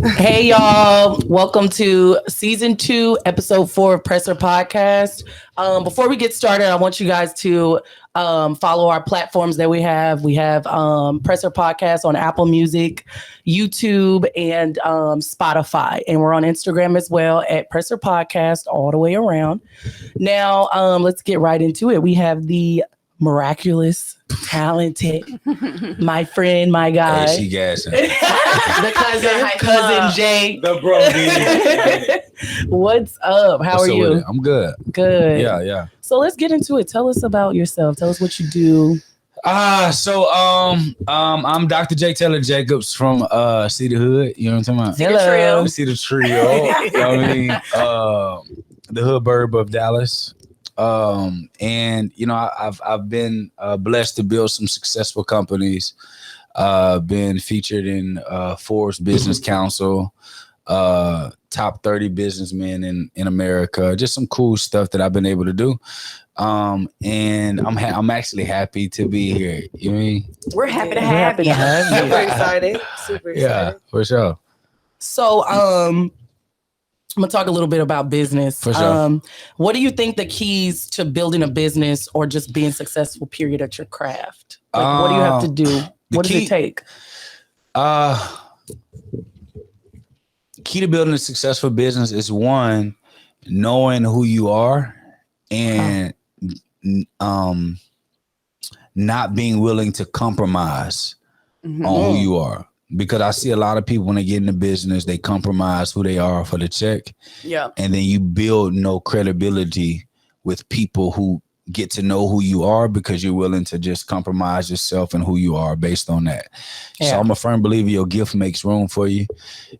Hey y'all, welcome to season 2, episode 4 of Presser Podcast. Before we get started, I want you guys to follow our platforms that we have. We have Presser Podcast on Apple Music, YouTube, and Spotify. And we're on Instagram as well at Presser Podcast all the way around. Now, let's get right into it. We have the miraculous, talented, my friend, my guy. Hey, she gassing. The cousin Jay. The bro. What's up? How are you? I'm good. Good. Yeah. So let's get into it. Tell us about yourself. Tell us what you do. I'm Dr. J. Taylor Jacobs from See the Hood. You know what I'm talking about? Hello. See the Trio. You know what I mean? The hood burb of Dallas. And you know, I've been blessed to build some successful companies. Been featured in Forbes Business Council, top 30 businessmen in America. Just some cool stuff that I've been able to do. And I'm actually happy to be here. You know what I mean? We're happy to have you. Super excited. Super excited. Yeah, for sure. So I'm gonna talk a little bit about business. For sure. What do you think the keys to building a business or just being successful, period, at your craft? Like, what do you have to do? What does it take? Key to building a successful business is one, knowing who you are and not being willing to compromise on who you are. Because I see a lot of people when they get into business, they compromise who they are for the check. Yeah. And then you build no credibility with people who get to know who you are because you're willing to just compromise yourself and who you are based on that. Yeah. So I'm a firm believer your gift makes room for you.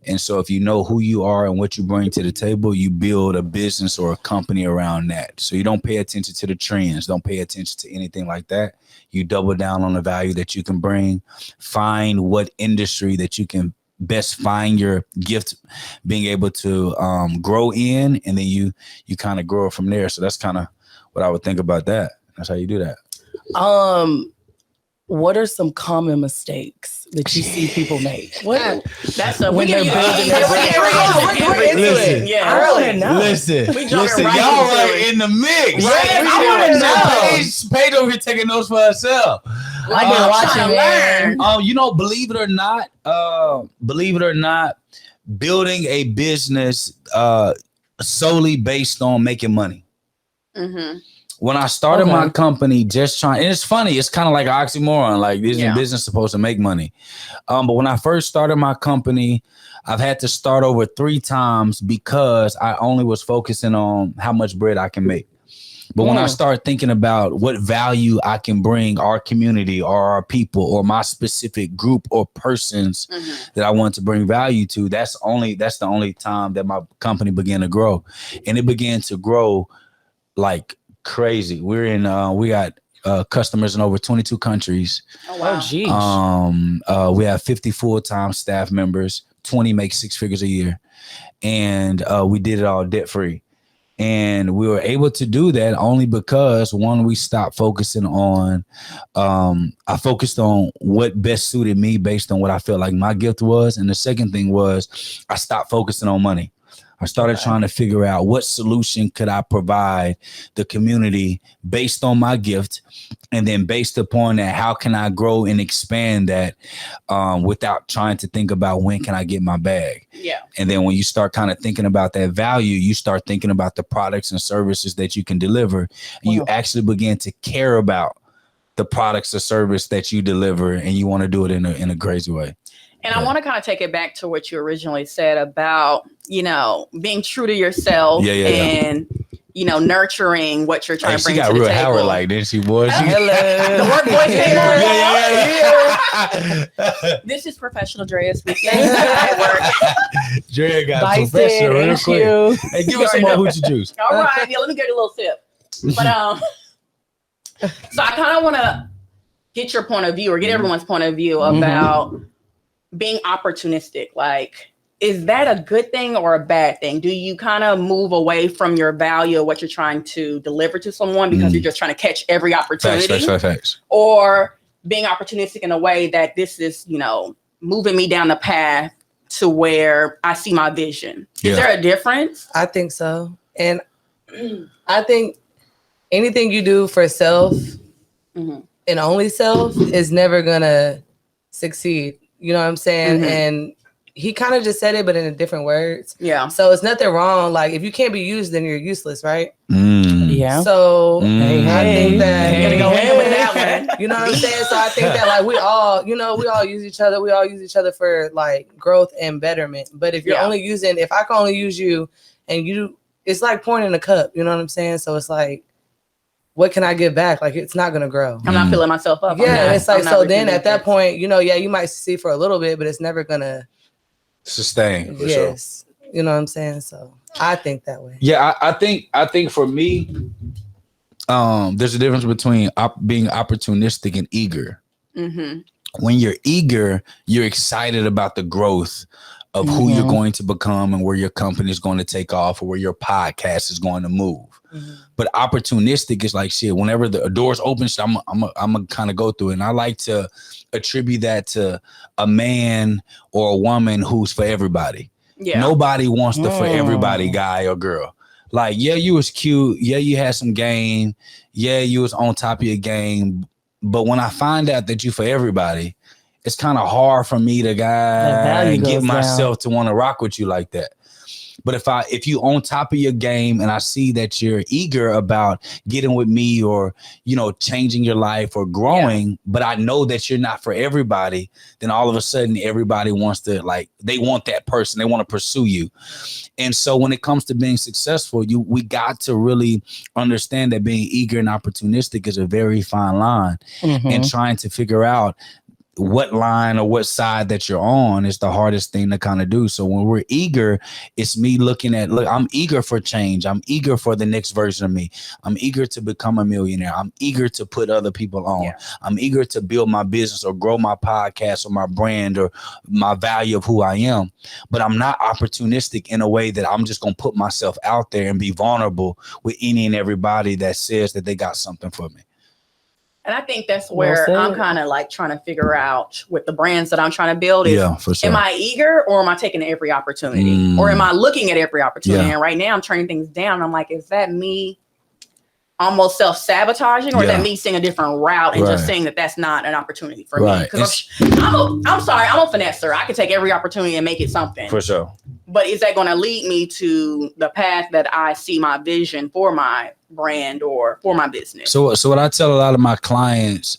And so if you know who you are and what you bring to the table, you build a business or a company around that. So you don't pay attention to the trends. Don't pay attention to anything like that. You double down on the value that you can bring. Find what industry that you can best find your gift being able to grow in, and then you kind of grow from there. So that's kind of what I would think about that. That's how you do that. What are some common mistakes that you see people make? That's when they're building their Listen, y'all right in the mix. Right? I want to know. Paige over here taking notes for herself. I've been watching, man. You know, believe it or not, building a business solely based on making money. Mm-hmm. When I started my company, and it's funny, it's kind of like an oxymoron, like isn't business supposed to make money? But when I first started my company, I've had to start over 3 times because I only was focusing on how much bread I can make. But when I start thinking about what value I can bring our community or our people or my specific group or persons that I want to bring value to, that's the only time that my company began to grow. And it began to grow like crazy. We got customers in over 22 countries. Oh wow. Geez. We have 50 full-time staff members. 20 make 6 figures a year. And we did it all debt-free. And we were able to do that only because, one, we stopped focusing on, I focused on what best suited me based on what I felt like my gift was. And the second thing was I stopped focusing on money. I started trying to figure out what solution could I provide the community based on my gift. And then based upon that, how can I grow and expand that without trying to think about when can I get my bag? Yeah. And then when you start kind of thinking about that value, you start thinking about the products and services that you can deliver. And you actually begin to care about the products or service that you deliver, and you want to do it in a crazy way. And I want to kind of take it back to what you originally said about, being true to yourself and, nurturing what you're trying to bring to the table. She got real Howard-like, didn't she, boy? Hello. The work voice came on. Yeah. This is professional Drea speaking. Drea got professional real quick. Hey, give us some more hoochie juice. All right. Yeah, let me get a little sip. But so I kind of want to get your point of view or get everyone's point of view about being opportunistic. Like, is that a good thing or a bad thing? Do you kind of move away from your value of what you're trying to deliver to someone because you're just trying to catch every opportunity? Facts. Or being opportunistic in a way that this is, moving me down the path to where I see my vision. Yeah. Is there a difference? I think so. And I think anything you do for self and only self is never gonna succeed. You know what I'm saying? And he kind of just said it, but in different words. Yeah. So it's nothing wrong. Like if you can't be used, then you're useless, right? Yeah. So I think that Gotta go in with that one. you know what I'm saying? So I think that like we all use each other. We all use each other for like growth and betterment. But if you're if I can only use you and it's like pouring in a cup, you know what I'm saying? So it's like, what can I give back? Like it's not gonna grow. I'm not filling myself up. Yeah, it's like so then at that point, you might see for a little bit, but it's never gonna sustain. For yes. Sure. You know what I'm saying? So I think that way. Yeah, I think for me, there's a difference between being opportunistic and eager. When you're eager, you're excited about the growth of who you're going to become and where your company is going to take off or where your podcast is going to move. But opportunistic is like shit. Whenever the doors open, I'm gonna kind of go through it. And I like to attribute that to a man or a woman who's for everybody. Yeah. Nobody wants the for everybody guy or girl. Like, yeah, you was cute. Yeah, you had some game. Yeah, you was on top of your game. But when I find out that you for everybody, it's kind of hard for me to get myself to want to rock with you like that. But if you on top of your game and I see that you're eager about getting with me or, changing your life or growing, but I know that you're not for everybody, then all of a sudden everybody wants to they want that person. They want to pursue you. And so when it comes to being successful, we got to really understand that being eager and opportunistic is a very fine line and trying to figure out what line or what side that you're on is the hardest thing to kind of do. So when we're eager, it's me looking at, I'm eager for change. I'm eager for the next version of me. I'm eager to become a millionaire. I'm eager to put other people on. Yeah. I'm eager to build my business or grow my podcast or my brand or my value of who I am. But I'm not opportunistic in a way that I'm just going to put myself out there and be vulnerable with any and everybody that says that they got something for me. And I think that's where I'm kind of like trying to figure out with the brands that I'm trying to build is, for sure. Am I eager or am I taking every opportunity or am I looking at every opportunity? And right now I'm turning things down. I'm like, is that me almost self-sabotaging or is that me seeing a different route and just saying that that's not an opportunity for me? Because I'm sorry, I'm a finesser. I can take every opportunity and make it something. For sure. But is that going to lead me to the path that I see my vision for my brand or for my business? So what I tell a lot of my clients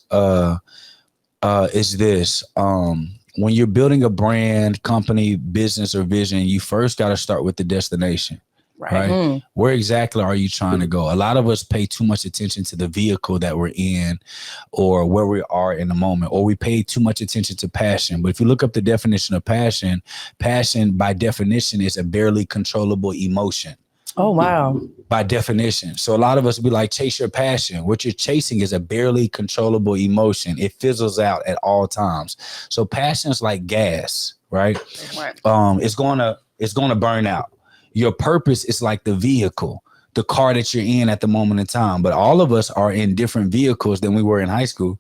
is this. When you're building a brand, company, business, or vision, you first got to start with the destination. Right. Where exactly are you trying to go? A lot of us pay too much attention to the vehicle that we're in or where we are in the moment, or we pay too much attention to passion. But if you look up the definition of passion by definition is a barely controllable emotion. Oh, wow. By definition. So a lot of us be like, chase your passion. What you're chasing is a barely controllable emotion. It fizzles out at all times. So passion is like gas, right? It's going to burn out. Your purpose is like the vehicle, the car that you're in at the moment in time. But all of us are in different vehicles than we were in high school.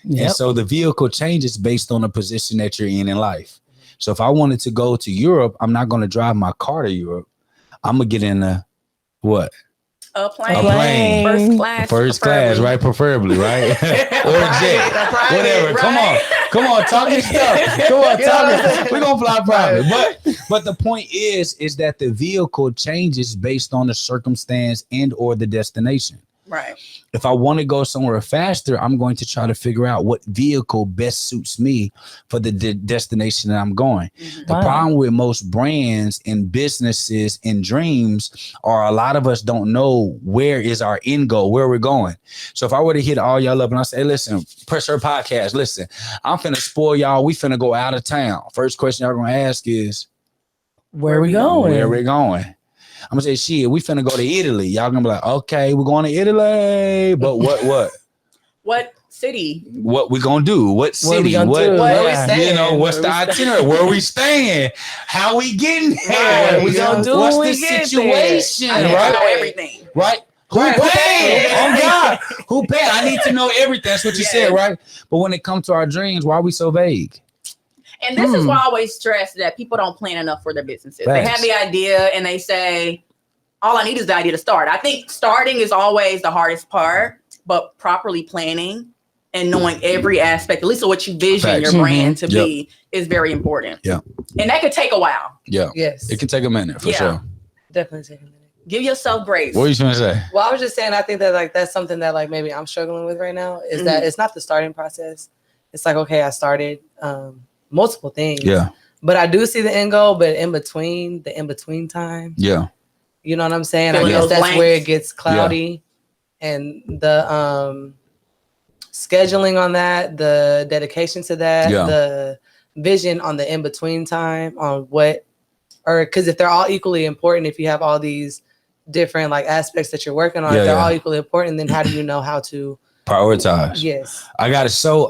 Yep. And so the vehicle changes based on the position that you're in life. So if I wanted to go to Europe, I'm not going to drive my car to Europe. I'm going to get in a what? A plane. First class, right? Preferably, right? Or a jet, whatever. Right? Come on, talk your stuff. Come on, talk your stuff. We're gonna fly private. But the point is that the vehicle changes based on the circumstance and or the destination. Right. If I want to go somewhere faster, I'm going to try to figure out what vehicle best suits me for the destination that I'm going. The problem with most brands and businesses and dreams are a lot of us don't know where is our end goal, where we're going. So if I were to hit all y'all up and I say, hey, listen, Press Her Podcast, listen, I'm finna spoil y'all. We finna go out of town. First question y'all gonna ask is, where we going? Where we going? I'm gonna say, shit, we finna go to Italy. Y'all gonna be like, okay, we're going to Italy. But what? What city? What we gonna do? What city? Where we staying? What's the itinerary? Where we staying? How we getting there? What we gonna do? What's the situation? I need to know everything. Right? Who paid? Oh God, who paid? I need to know everything. That's what you said, right? But when it comes to our dreams, why are we so vague? And this is why I always stress that people don't plan enough for their businesses. Thanks. They have the idea and they say, all I need is the idea to start. I think starting is always the hardest part, but properly planning and knowing every aspect, at least of what you vision your brand to be, is very important. Yeah. And that could take a while. Yeah. Yes. It can take a minute for sure. Definitely take a minute. Give yourself grace. What are you trying to say? Well, I was just saying, I think that like that's something that like maybe I'm struggling with right now is that it's not the starting process. It's like, okay, I started multiple things. Yeah. But I do see the end goal, but in between time. Yeah. You know what I'm saying? I guess that's where it gets cloudy. Yeah. And the scheduling on that, the dedication to that, the vision on the in-between time on what, or because if they're all equally important, if you have all these different like aspects that you're working on, if they're all equally important, then how do you know how to prioritize? Yes. I got it. So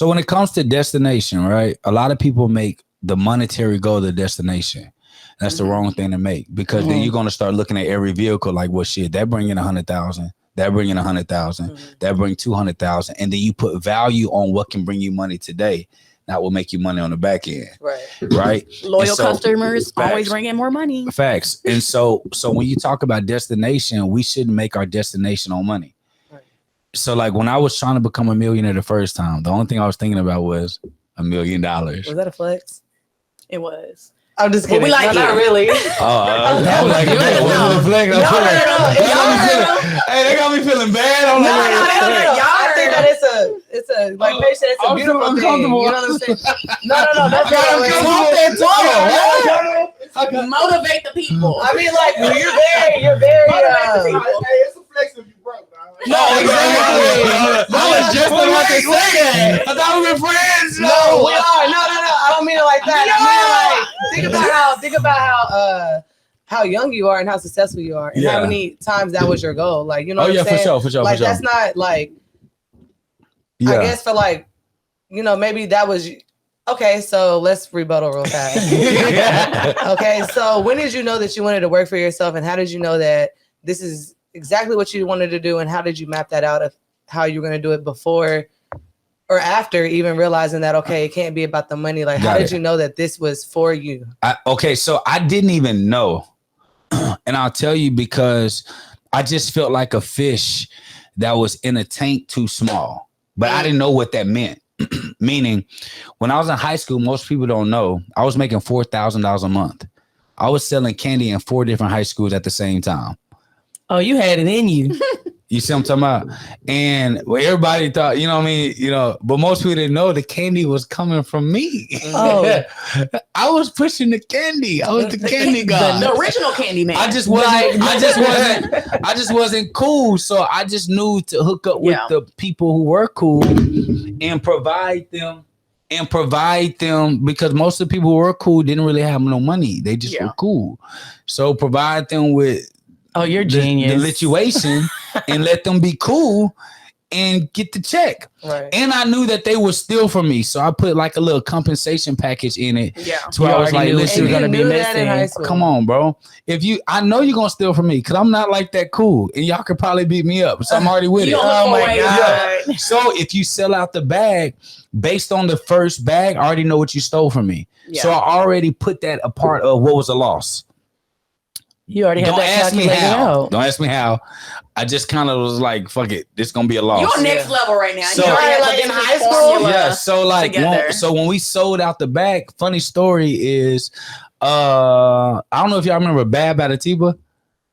when it comes to destination, right? A lot of people make the monetary goal the destination. That's the wrong thing to make, because then you're going to start looking at every vehicle like, well, shit, that bring in 100,000. That bring in 100,000. That bring 200,000. And then you put value on what can bring you money today. That will make you money on the back end. Right. Loyal customers always bring in more money. Facts. And so when you talk about destination, we shouldn't make our destination on money. Right. So like when I was trying to become a millionaire the first time, the only thing I was thinking about was $1 million. Was that a flex? It was. I'm just kidding. We like not really. I was like, hey, they got me feeling bad. I think that it's a like Paige said, it's a beautiful thing. You know what I'm saying? No, that's not motivate the people. I mean, like you're very it's a flex if you broke, dog. No, exactly. I was just about to say that. I thought we were friends. No, we are. No. I don't mean it like that. I mean, like, think about how young you are and how successful you are, and how many times that was your goal. Like, you know what I'm saying? For sure. Like, that's not like, I guess for like, you know, maybe that was, okay, so let's rebuttal real fast. Okay, so when did you know that you wanted to work for yourself, and how did you know that this is exactly what you wanted to do, and how did you map that out of how you were going to do it before or after even realizing that, okay, it can't be about the money? Like, how did you know that this was for you? Okay, so I didn't even know. And I'll tell you, because I just felt like a fish that was in a tank too small. But I didn't know what that meant. Meaning, when I was in high school, most people don't know, I was making $4,000 a month. I was selling candy in 4 different high schools at the same time. Oh, you had it in you. You see what I'm talking about? And everybody thought, you know what I mean? You know, but most people didn't know the candy was coming from me. Oh. I was pushing the candy. I was the candy guy. The original candy man. I just wasn't cool. So I just knew to hook up with the people who were cool and provide them, because most of the people who were cool didn't really have no money. They just were cool. So provide them with you're genius. The situation and let them be cool and get the check. Right. And I knew that they would steal from me, so I put like a little compensation package in it. Yeah. So I was like, listen, you're gonna be missing. Come on, bro. I know you're gonna steal from me, because I'm not like that cool, and y'all could probably beat me up. So I'm already with it. Oh my God. Yeah. So if you sell out the bag based on the first bag, I already know what you stole from me. Yeah. So I already put that a part of what was a loss. You already have that calculated out. Don't ask me how. I just kind of was like, fuck it, this gonna be a loss. You're next level right now. So, you're like in high school. Yeah. So like, when we sold out the bag, funny story is, I don't know if y'all remember Bab Adatiba.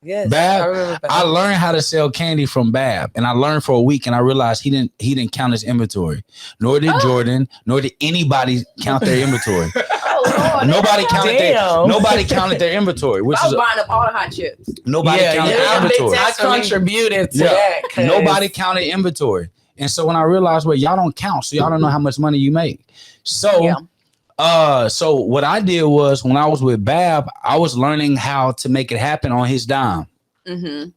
Yes, Bab. I remember Bab. I learned how to sell candy from Bab, and I learned for a week, and I realized he didn't count his inventory. Nor did Jordan, nor did anybody count their inventory. Nobody counted their inventory, which I was buying up all the hot chips. Nobody counted their inventory. I contributed to that. Nobody counted inventory. And so when I realized, well, y'all don't count, so y'all don't know how much money you make. So so what I did was, when I was with Bab, I was learning how to make it happen on his dime. Mm-hmm.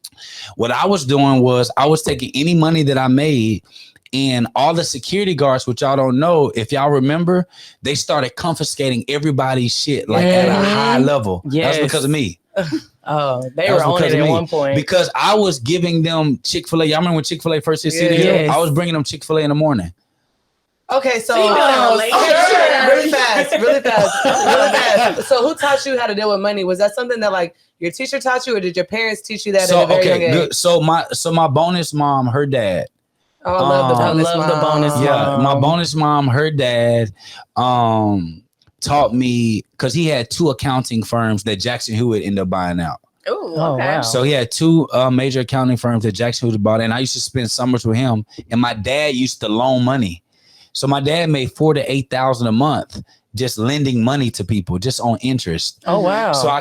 What I was doing was, I was taking any money that I made, and all the security guards, which y'all don't know, if y'all remember, they started confiscating everybody's shit like at a high level. Yes. That's because of me. They were on it at one point. Because I was giving them Chick-fil-A. Y'all remember when Chick-fil-A first hit City Hill? I was bringing them Chick-fil-A in the morning. Okay, so really fast. So who taught you how to deal with money? Was that something that like your teacher taught you, or did your parents teach you that at a very young age? Good. So my bonus mom, her dad. Oh, I love the bonus mom. Yeah, my bonus mom, her dad, taught me because he had 2 accounting firms that Jackson Hewitt ended up buying out. Ooh, okay. Wow. So he had 2 major accounting firms that Jackson Hewitt bought, and I used to spend summers with him. And my dad used to loan money, so my dad made $4,000 to $8,000 a month just lending money to people, just on interest. Oh wow! So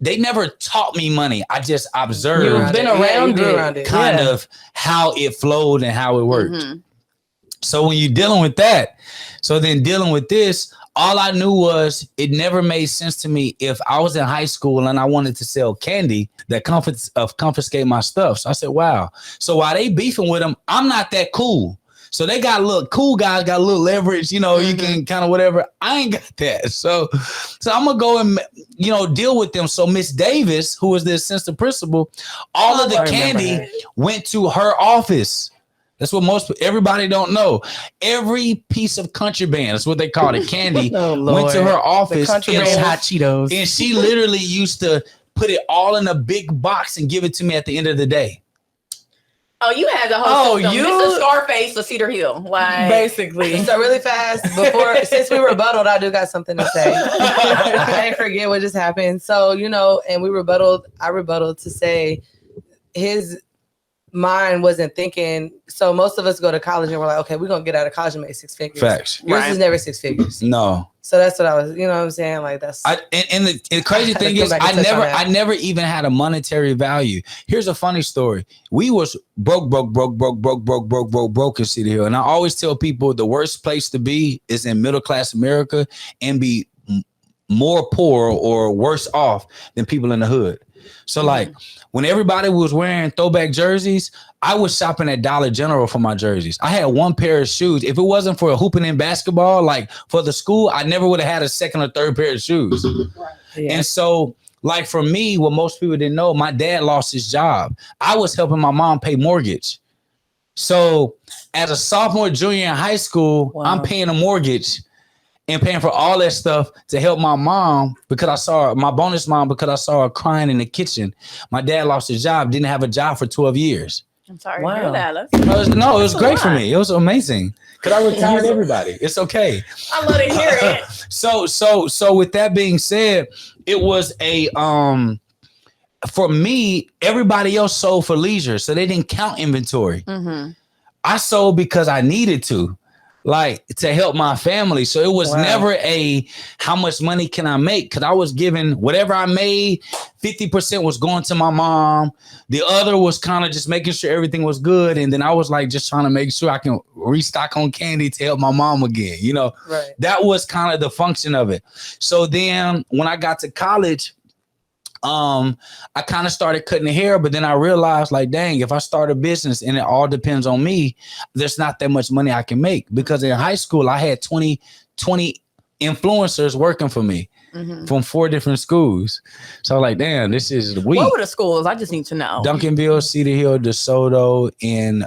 they never taught me money. I just observed. You've been around it, kind of how it flowed and how it worked. So when you're dealing with that, so then dealing with this. All I knew was it never made sense to me if I was in high school and I wanted to sell candy that confiscate my stuff. So I said, wow. So while they beefing with them, I'm not that cool. So they got a little cool guys, got a little leverage, you can kind of whatever. I ain't got that. So I'm going to go and, deal with them. So Miss Davis, who was the assistant principal, all of the candy went to her office. That's what everybody don't know. Every piece of contraband, that's what they call it, candy, went to her office. Contraband hot Cheetos. And she literally used to put it all in a big box and give it to me at the end of the day. Oh, you had the whole system. Mr. Scarface of Cedar Hill. Like basically. So really fast, since we rebutted, I do got something to say. I ain't forget what just happened. So, and I rebutted to say his mind wasn't thinking. So most of us go to college and we're like, okay, we're gonna get out of college and make 6 figures. Facts. Yours is never 6 figures. No. So that's what I was, what I'm saying? Like that's. And the crazy thing is, I never even had a monetary value. Here's a funny story. We was broke in City Hill, and I always tell people the worst place to be is in middle class America and be more poor or worse off than people in the hood. So like when everybody was wearing throwback jerseys, I was shopping at Dollar General for my jerseys. I had 1 pair of shoes. If it wasn't for hooping in basketball, like for the school, I never would have had a 2nd or 3rd pair of shoes. Yeah. And so like for me, what most people didn't know, my dad lost his job. I was helping my mom pay mortgage. So as a sophomore, junior in high school, I'm paying a mortgage and paying for all that stuff to help my mom because I saw her crying in the kitchen. My dad lost his job, didn't have a job for 12 years. I'm sorry to hear that. It was great for me. It was amazing because I retired everybody. It's okay. I love to hear it. So with that being said, it was for me, everybody else sold for leisure. So they didn't count inventory. I sold because I needed to. Like to help my family. So it was never how much money can I make? Because I was given whatever I made, 50% was going to my mom. The other was kind of just making sure everything was good. And then I was like just trying to make sure I can restock on candy to help my mom again. That was kind of the function of it. So then when I got to college, I kind of started cutting the hair, but then I realized like, dang, if I start a business and it all depends on me, there's not that much money I can make because in high school, I had 20 influencers working for me from 4 different schools. So like, damn, this is weak. What were the schools? I just need to know. Duncanville, Cedar Hill, DeSoto, and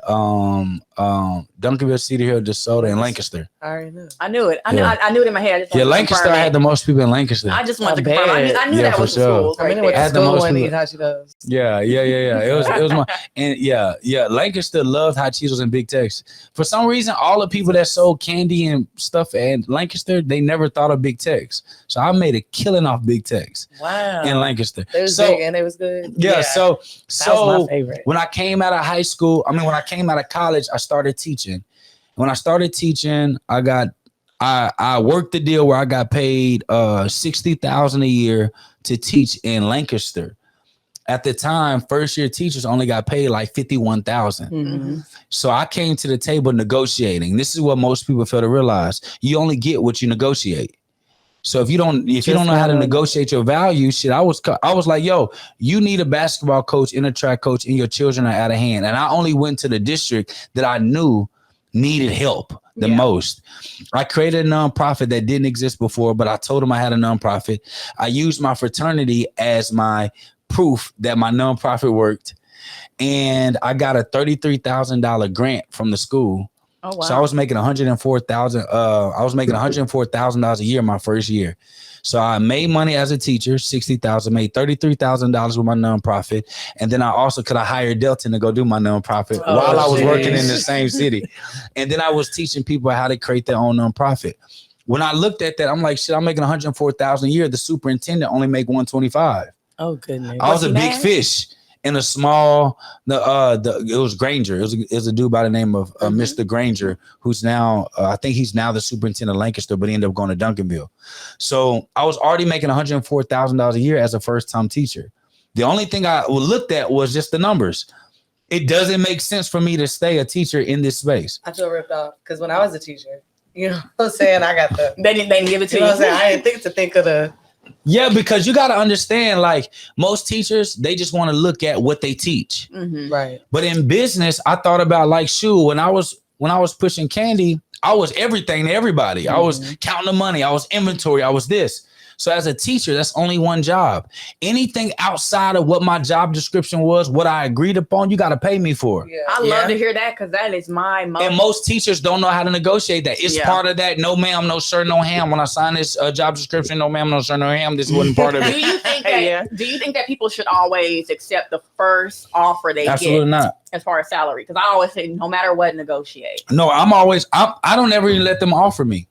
Duncanville, Cedar Hill, DeSoto, and Lancaster. I already knew. I knew it. I knew it in my head. Lancaster had the most people in Lancaster. I just wanted to confirm. I knew that was the schools. I mean, it had the most people. How she does. Yeah. It was my and Lancaster loved hot Cheetos and Big Tex. For some reason, all the people that sold candy and stuff at Lancaster, they never thought of Big Tex. So I made a killing off Big Tex. Wow. In Lancaster. It was big and it was good. Yeah. So that was my favorite. When I came out of high school, when I came out of college, I started teaching. When I started teaching, I worked the deal where I got paid $60,000 a year to teach in Lancaster. At the time, first year teachers only got paid like $51,000. So I came to the table negotiating. This is what most people fail to realize. You only get what you negotiate. So if you don't know how to negotiate your value, shit, I was like, yo, you need a basketball coach and a track coach and your children are out of hand. And I only went to the district that I knew needed help the most. I created a nonprofit that didn't exist before, but I told them I had a nonprofit. I used my fraternity as my proof that my nonprofit worked. And I got a $33,000 grant from the school Oh wow. So I was making $104,000. I was making $104,000 a year my first year. So I made money as a teacher, $60,000, made $33,000 with my nonprofit. And then I also could have hired Delton to go do my nonprofit while I was working in the same city. And then I was teaching people how to create their own nonprofit. When I looked at that, I'm like, shit, I'm making $104,000 a year. The superintendent only make $125,000. Oh goodness. I was a big fish in a small, it was Granger. It was a dude by the name of Mr. Granger, who's now, I think he's now the superintendent of Lancaster, but he ended up going to Duncanville. So I was already making $104,000 a year as a first-time teacher. The only thing I looked at was just the numbers. It doesn't make sense for me to stay a teacher in this space. I feel ripped off because when I was a teacher, you know what I'm saying? I got the. They didn't give it to You you. know what I'm saying? I didn't think of the. Yeah, because you got to understand, like most teachers, they just want to look at what they teach. Mm-hmm. Right. But in business, I thought about like, shoot, when I was pushing candy, I was everything to everybody. Mm-hmm. I was counting the money. I was inventory. I was this. So as a teacher, that's only one job. Anything outside of what my job description was, what I agreed upon, you got to pay me for. Yeah. I love to hear that because that is my And most teachers don't know how to negotiate that. It's part of that. No, ma'am, no sir, no ham. When I sign this job description, no, ma'am, no sir, no ham. This wasn't part of it. Do you think that people should always accept the first offer they Absolutely get not. as far as salary? Because I always say, no matter what, negotiate. No, I don't ever even let them offer me.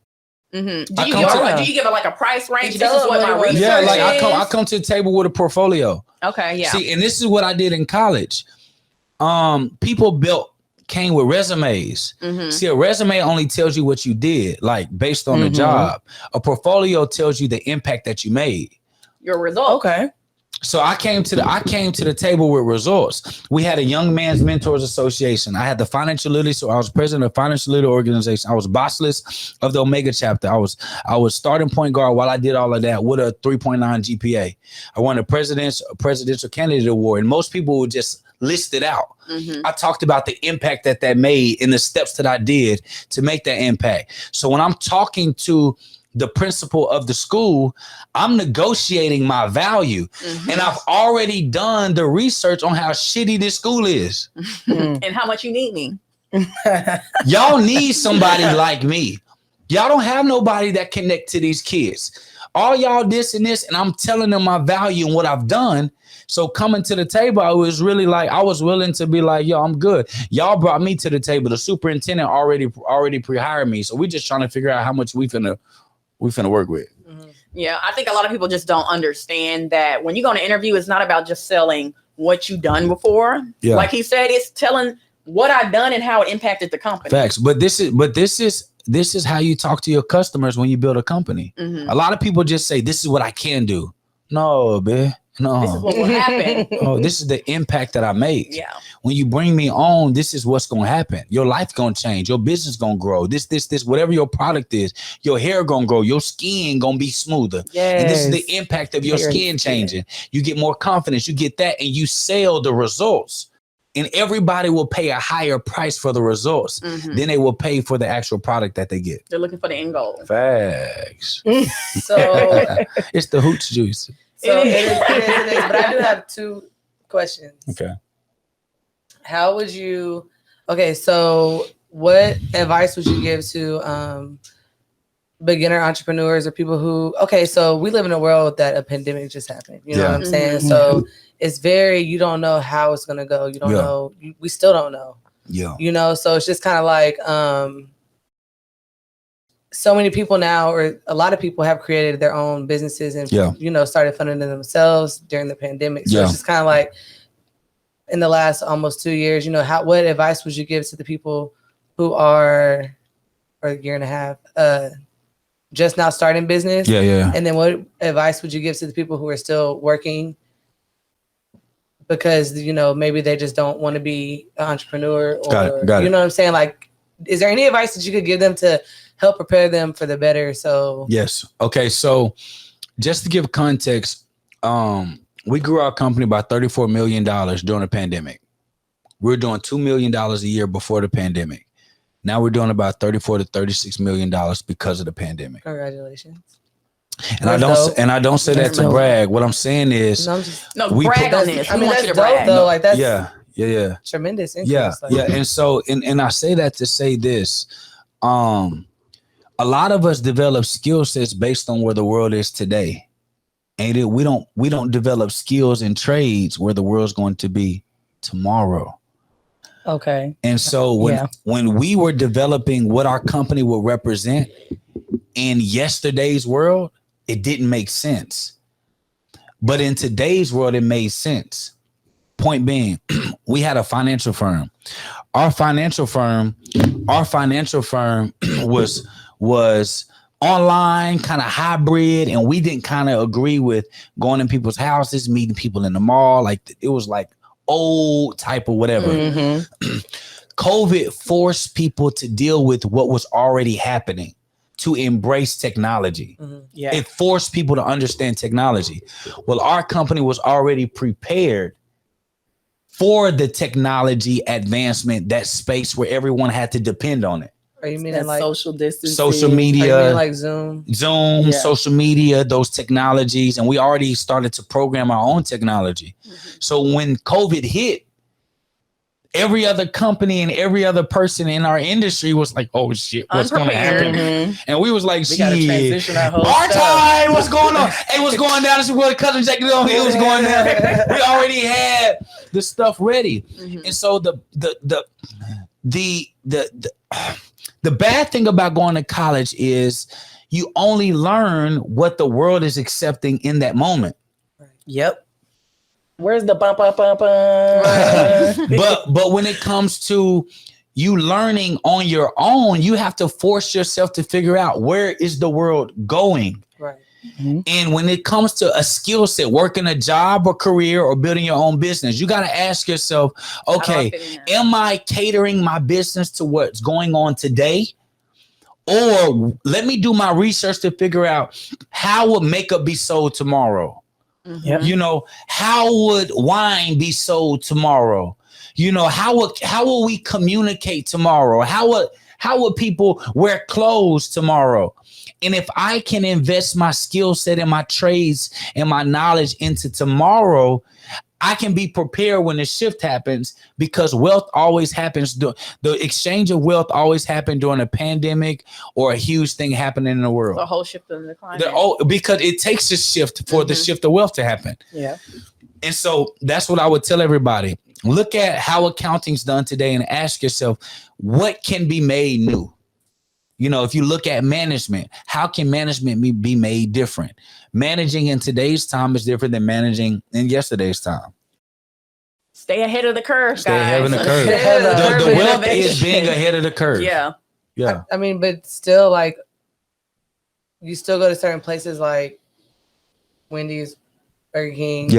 Mm-hmm. Do you give it like a price range? This is what my research Yeah, like is? I come to the table with a portfolio. Okay, yeah. See, and this is what I did in college. People came with resumes. Mm-hmm. See, a resume only tells you what you did, like based on the job. A portfolio tells you the impact that you made. Your results. Okay. So I came to the table with results. We had a Young Man's Mentors Association. I had the financial literacy, so I was president of the financial literacy organization. I was boss list of the Omega chapter. I was starting point guard while I did all of that with a 3.9 GPA. I won a presidential candidate award, and most people would just list it out. Mm-hmm. I talked about the impact that made and the steps that I did to make that impact. So when I'm talking to the principal of the school, I'm negotiating my value. Mm-hmm. And I've already done the research on how shitty this school is. And how much you need me. Y'all need somebody like me. Y'all don't have nobody that connect to these kids. All y'all this and this, and I'm telling them my value and what I've done. So coming to the table, I was really like, I was willing to be like, yo, I'm good. Y'all brought me to the table. The superintendent already pre-hired me. So we're just trying to figure out how much we finna work with. Mm-hmm. Yeah, I think a lot of people just don't understand that when you go on an interview, it's not about just selling what you've done before. Yeah. Like he said, it's telling what I've done and how it impacted the company. Facts. But this is how you talk to your customers when you build a company. Mm-hmm. A lot of people just say, this is what I can do. No, man. No. This is what will happen. Oh, this is the impact that I make. Yeah. When you bring me on, this is what's going to happen. Your life going to change. Your business going to grow. This, whatever your product is, your hair going to grow. Your skin going to be smoother. Yes. And this is the impact of your skin changing. You get more confidence. You get that and you sell the results. And everybody will pay a higher price for the results than they will pay for the actual product that they get. They're looking for the end goal. Facts. So it's the hooch juice. So it is, but I do have two questions. Okay. How would you, so what advice would you give to beginner entrepreneurs or people who, so we live in a world that a pandemic just happened. You know what I'm saying? So it's you don't know how it's going to go. You don't know. We still don't know. Yeah. You know, so it's just kind of like, so many people now, or a lot of people have created their own businesses and, started funding them themselves during the pandemic. So it's just kind of like in the last almost 2 years, what advice would you give to the people who are, or a year and a half, just now starting business? Yeah. And then what advice would you give to the people who are still working because, maybe they just don't want to be an entrepreneur or, got it. You know what I'm saying? Like, is there any advice that you could give them to help prepare them for the better? So yes. Okay. So just to give context, we grew our company by $34 million during the pandemic. We were doing $2 million a year before the pandemic. Now we're doing about $34 to $36 million because of the pandemic. Congratulations. And I don't say that to brag. What I'm saying is, brag on this. I mean, that's dope though. Like that's tremendous interest. And so, and I say that to say this, a lot of us develop skill sets based on where the world is today. And we don't develop skills and trades where the world's going to be tomorrow. Okay. And so when we were developing what our company would represent in yesterday's world, it didn't make sense. But in today's world, it made sense. Point being, we had a financial firm. Our financial firm was online, kind of hybrid, and we didn't kind of agree with going in people's houses, meeting people in the mall. Like it was like old type of whatever. Mm-hmm. COVID forced people to deal with what was already happening, to embrace technology. Mm-hmm. Yeah. It forced people to understand technology. Well, our company was already prepared for the technology advancement, that space where everyone had to depend on it. Are you meaning like social distancing? Social media. Are you meaning like Zoom, Yeah. social media, those technologies. And we already started to program our own technology. Mm-hmm. So when COVID hit, every other company and every other person in our industry was like, oh shit, what's going to happen? Mm-hmm. And we was like, we got to transition our whole time, what's going on? Hey, what's going down? This is where cousin Jack is on. It was going down. We already had the stuff ready. Mm-hmm. And so the bad thing about going to college is you only learn what the world is accepting in that moment. Yep. Where's the bump? But when it comes to you learning on your own, you have to force yourself to figure out where is the world going. Right. Mm-hmm. And when it comes to a skill set, working a job or career or building your own business, you got to ask yourself, okay, am I catering my business to what's going on today? Or let me do my research to figure out how would makeup be sold tomorrow? Yep. You know, how would wine be sold tomorrow? You know, how will we communicate tomorrow? How would people wear clothes tomorrow? And if I can invest my skill set and my trades and my knowledge into tomorrow, I can be prepared when the shift happens, because wealth always happens. The exchange of wealth always happened during a pandemic or a huge thing happening in the world. The whole shift in the climate. Because it takes a shift for the shift of wealth to happen. Yeah. And so that's what I would tell everybody. Look at how accounting's done today and ask yourself, what can be made new? You know, if you look at management, how can management be made different? Managing in today's time is different than managing in yesterday's time. Stay ahead of the curve, Stay guys. ahead of the curve. The wealth is being ahead of the curve. Yeah. Yeah. I mean, but still, like, you still go to certain places like Wendy's, Burger King,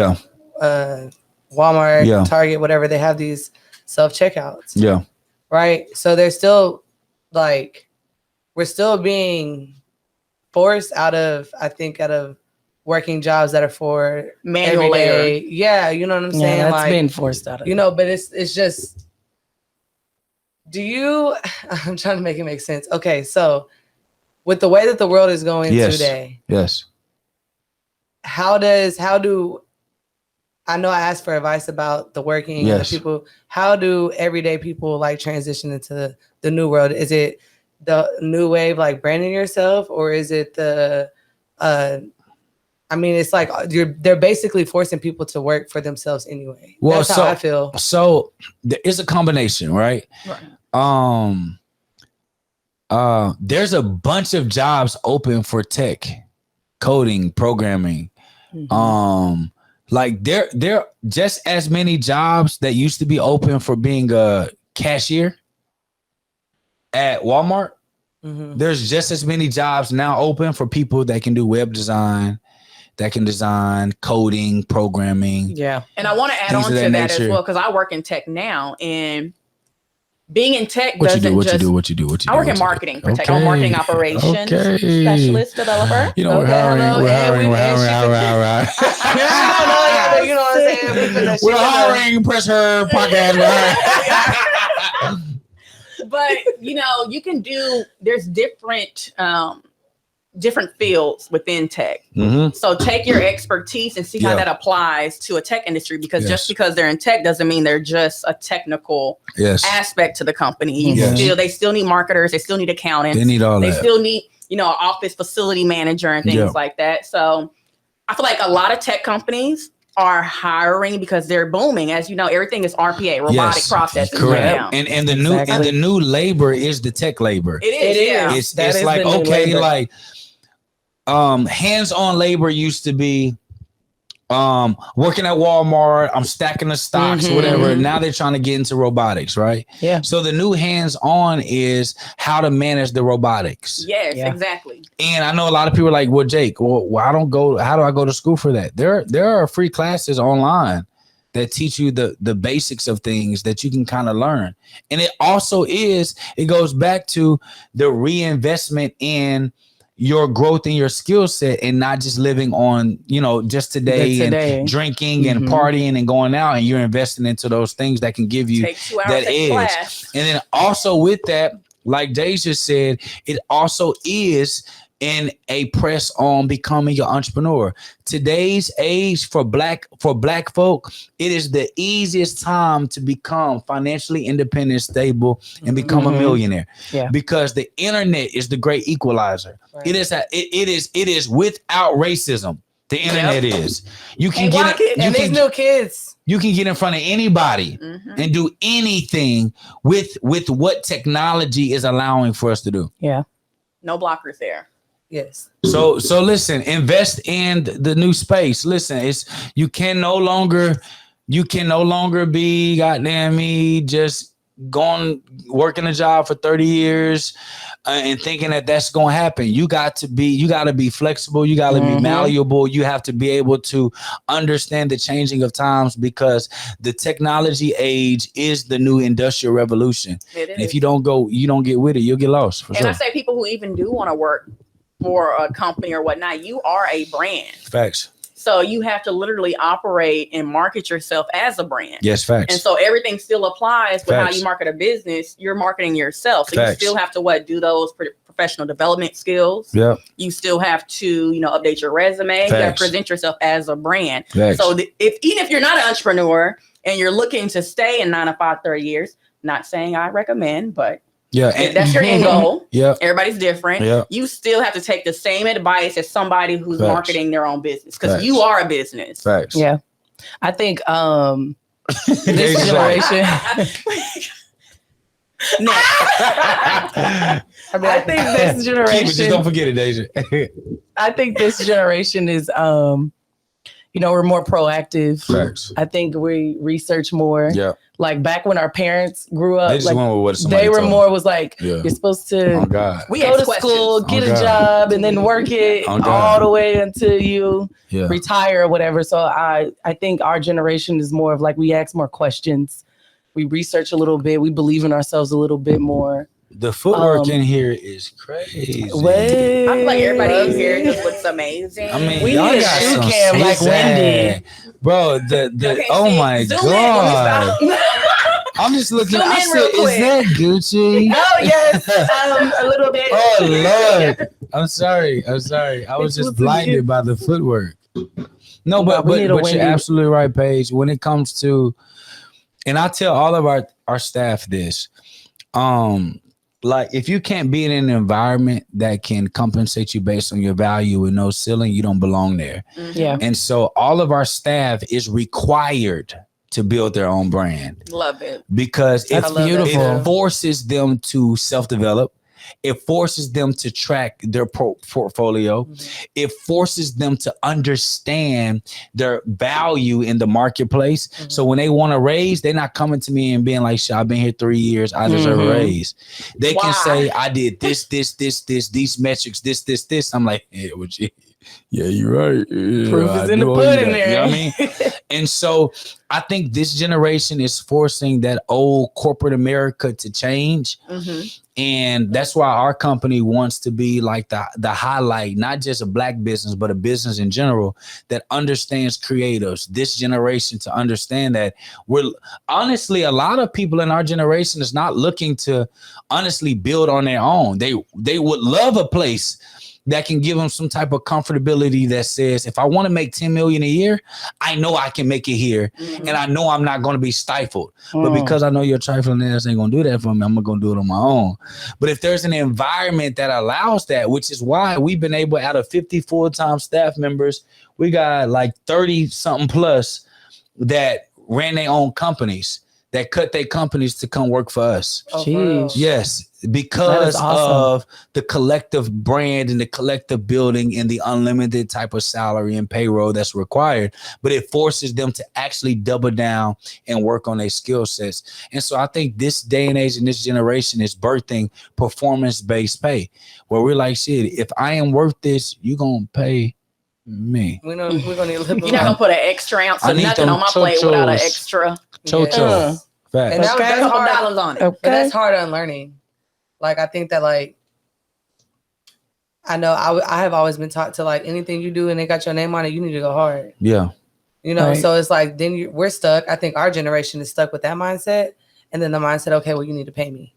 Walmart, Target, whatever. They have these self-checkouts. Yeah. Right? So they're still, like, we're still being forced out of working jobs that are for manual labor. Yeah, you know what I'm saying? That's like, been forced out of you know, but it's just, I'm trying to make it make sense. Okay, so with the way that the world is going today, how do I know I asked for advice about the working and the people, how do everyday people like transition into the new world? Is it the new wave, like branding yourself, or is it the I mean, it's like they're basically forcing people to work for themselves anyway. Well, that's how I feel. So there is a combination, right? There's a bunch of jobs open for tech, coding, programming. Mm-hmm. Like there just as many jobs that used to be open for being a cashier at Walmart. Mm-hmm. There's just as many jobs now open for people that can do web design, that can design, coding, programming. Yeah. And I want to add on to that as well, because I work in tech now, and being in tech What you do? I work in marketing for tech. I'm marketing operations specialist developer. You know, we're hiring. You know what I'm saying? We're hiring Pressure Podcast. But you know, you can do. There's different different fields within tech. So take your expertise and see how that applies to a tech industry, because just because they're in tech doesn't mean they're just a technical aspect to the company. They still need marketers, they still need accountants, they need all they that. still need, an office facility manager and things like that. So I feel like a lot of tech companies are hiring because they're booming. As you know, everything is RPA, robotic processes. Correct. Right now. And the new labor is the tech labor. It is. It's like, okay, like hands-on labor used to be working at Walmart, I'm stacking the stocks, whatever. Now they're trying to get into robotics, right? Yeah. So the new hands-on is how to manage the robotics. Yes, exactly. And I know a lot of people are like, well, Jake, how do I go to school for that? There are free classes online that teach you the basics of things that you can kind of learn. And it goes back to the reinvestment in your growth in your skill set, and not just living on, just today and drinking and partying and going out, and you're investing into those things that can give you that edge. Class. And then also with that, like Deja said, it also is in a press on becoming an entrepreneur. Today's age for black folk, it is the easiest time to become financially independent, stable, and become a millionaire. Yeah. Because the internet is the great equalizer. Right. It is without racism. The internet is. You can these new kids. You can get in front of anybody and do anything with what technology is allowing for us to do. Yeah. No blockers there. Yes. So listen, invest in the new space. Listen, you can no longer be goddamn me just working a job for 30 years and thinking that's going to happen. You got to be flexible. You got to be malleable. You have to be able to understand the changing of times, because the technology age is the new industrial revolution. And if you don't get with it, you'll get lost. I say people who even do want to work for a company or whatnot, you are a brand. Facts. So you have to literally operate and market yourself as a brand. Yes, facts. And so everything still applies with how you market a business. You're marketing yourself. So you still have to do those professional development skills. Yeah. You still have to, update your resume. You have to present yourself as a brand. Facts. So even if you're not an entrepreneur and you're looking to stay in 9 to 5, 30 years, not saying I recommend, but if that's your end goal. Yeah. Everybody's different. Yeah. You still have to take the same advice as somebody who's marketing their own business, because you are a business. Facts. Yeah. I think this generation. I think this generation. Just don't forget it, Deja. I think this generation is we're more proactive. Facts. I think we research more. Yeah. Like back when our parents grew up, they were more was like, you're supposed to go to school, get a job, and then work it all the way until you retire or whatever. So I think our generation is more of like, we ask more questions. We research a little bit. We believe in ourselves a little bit more. The footwork in here is crazy. I feel like everybody in here just looks amazing. I mean, we need a shoe cam like Wendy. Bro, oh my God. I'm just looking. I said, is that Gucci? Oh, yes. A little bit. Oh, Lord. I'm sorry. I was just blinded by the footwork. No, but you're absolutely right, Paige. When it comes to, and I tell all of our staff this, like, if you can't be in an environment that can compensate you based on your value with no ceiling, you don't belong there. Yeah. And so all of our staff is required to build their own brand. Love it. Because it's beautiful. It forces them to self-develop. It forces them to track their portfolio. Mm-hmm. It forces them to understand their value in the marketplace. Mm-hmm. So when they want a raise, they're not coming to me and being like, I've been here 3 years, I deserve a raise. They can say, I did this, these metrics, this. I'm like, yeah, you're right. Proof is in the pudding there. You know what I mean? And so I think this generation is forcing that old corporate America to change. Mm-hmm. And that's why our company wants to be like the highlight, not just a black business, but a business in general that understands creatives. This generation to understand that we're honestly, a lot of people in our generation is not looking to honestly build on their own. They would love a place that can give them some type of comfortability that says, if I want to make 10 million a year, I know I can make it here. And I know I'm not going to be stifled. But because I know your trifling ass ain't going to do that for me, I'm going to do it on my own. But if there's an environment that allows that, which is why we've been able, out of 50 full-time staff members, we got like 30 something plus that ran their own companies, that cut their companies to come work for us. Jeez. Yes, because awesome. of the collective brand and the collective building and the unlimited type of salary and payroll that's required. But it forces them to actually double down and work on their skill sets. And so I think this day and age and this generation is birthing performance-based pay, where we're like, shit, if I am worth this, you're going to pay me. We're gonna need a little bit. You're not gonna put an extra ounce of nothing on my plate without an extra. Chocho. Facts. And Couple that's hard. dollars on it. But that's hard unlearning. Like, I think that, like, I know I have always been taught to, like, anything you do and they got your name on it, you need to go hard. Yeah. You know, so it's like, then we're stuck. I think our generation is stuck with that mindset. And then the mindset, okay, well, you need to pay me.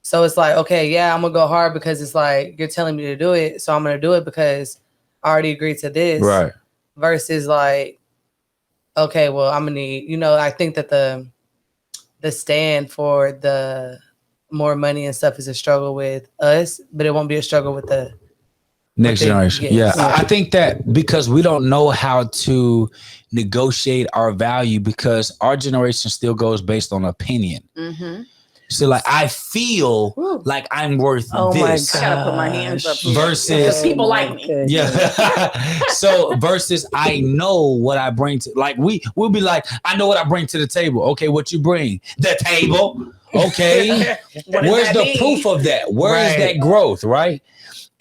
So it's like, okay, yeah, I'm going to go hard because it's like, you're telling me to do it. So I'm going to do it because I already agreed to this. Right. Versus like, okay, well, I'm going to need, you know, I think that the stand for the more money and stuff is a struggle with us, but it won't be a struggle with the next generation. Yeah. I think that because we don't know how to negotiate our value, because our generation still goes based on opinion. So like, I feel like I'm worth this. I gotta put my hands up versus people like me. Yeah. So versus I know what I bring to, like, we'll be like, I know what I bring to the table. Okay, what you bring? The table. Okay. Where's the proof of that? Where is that growth? Right.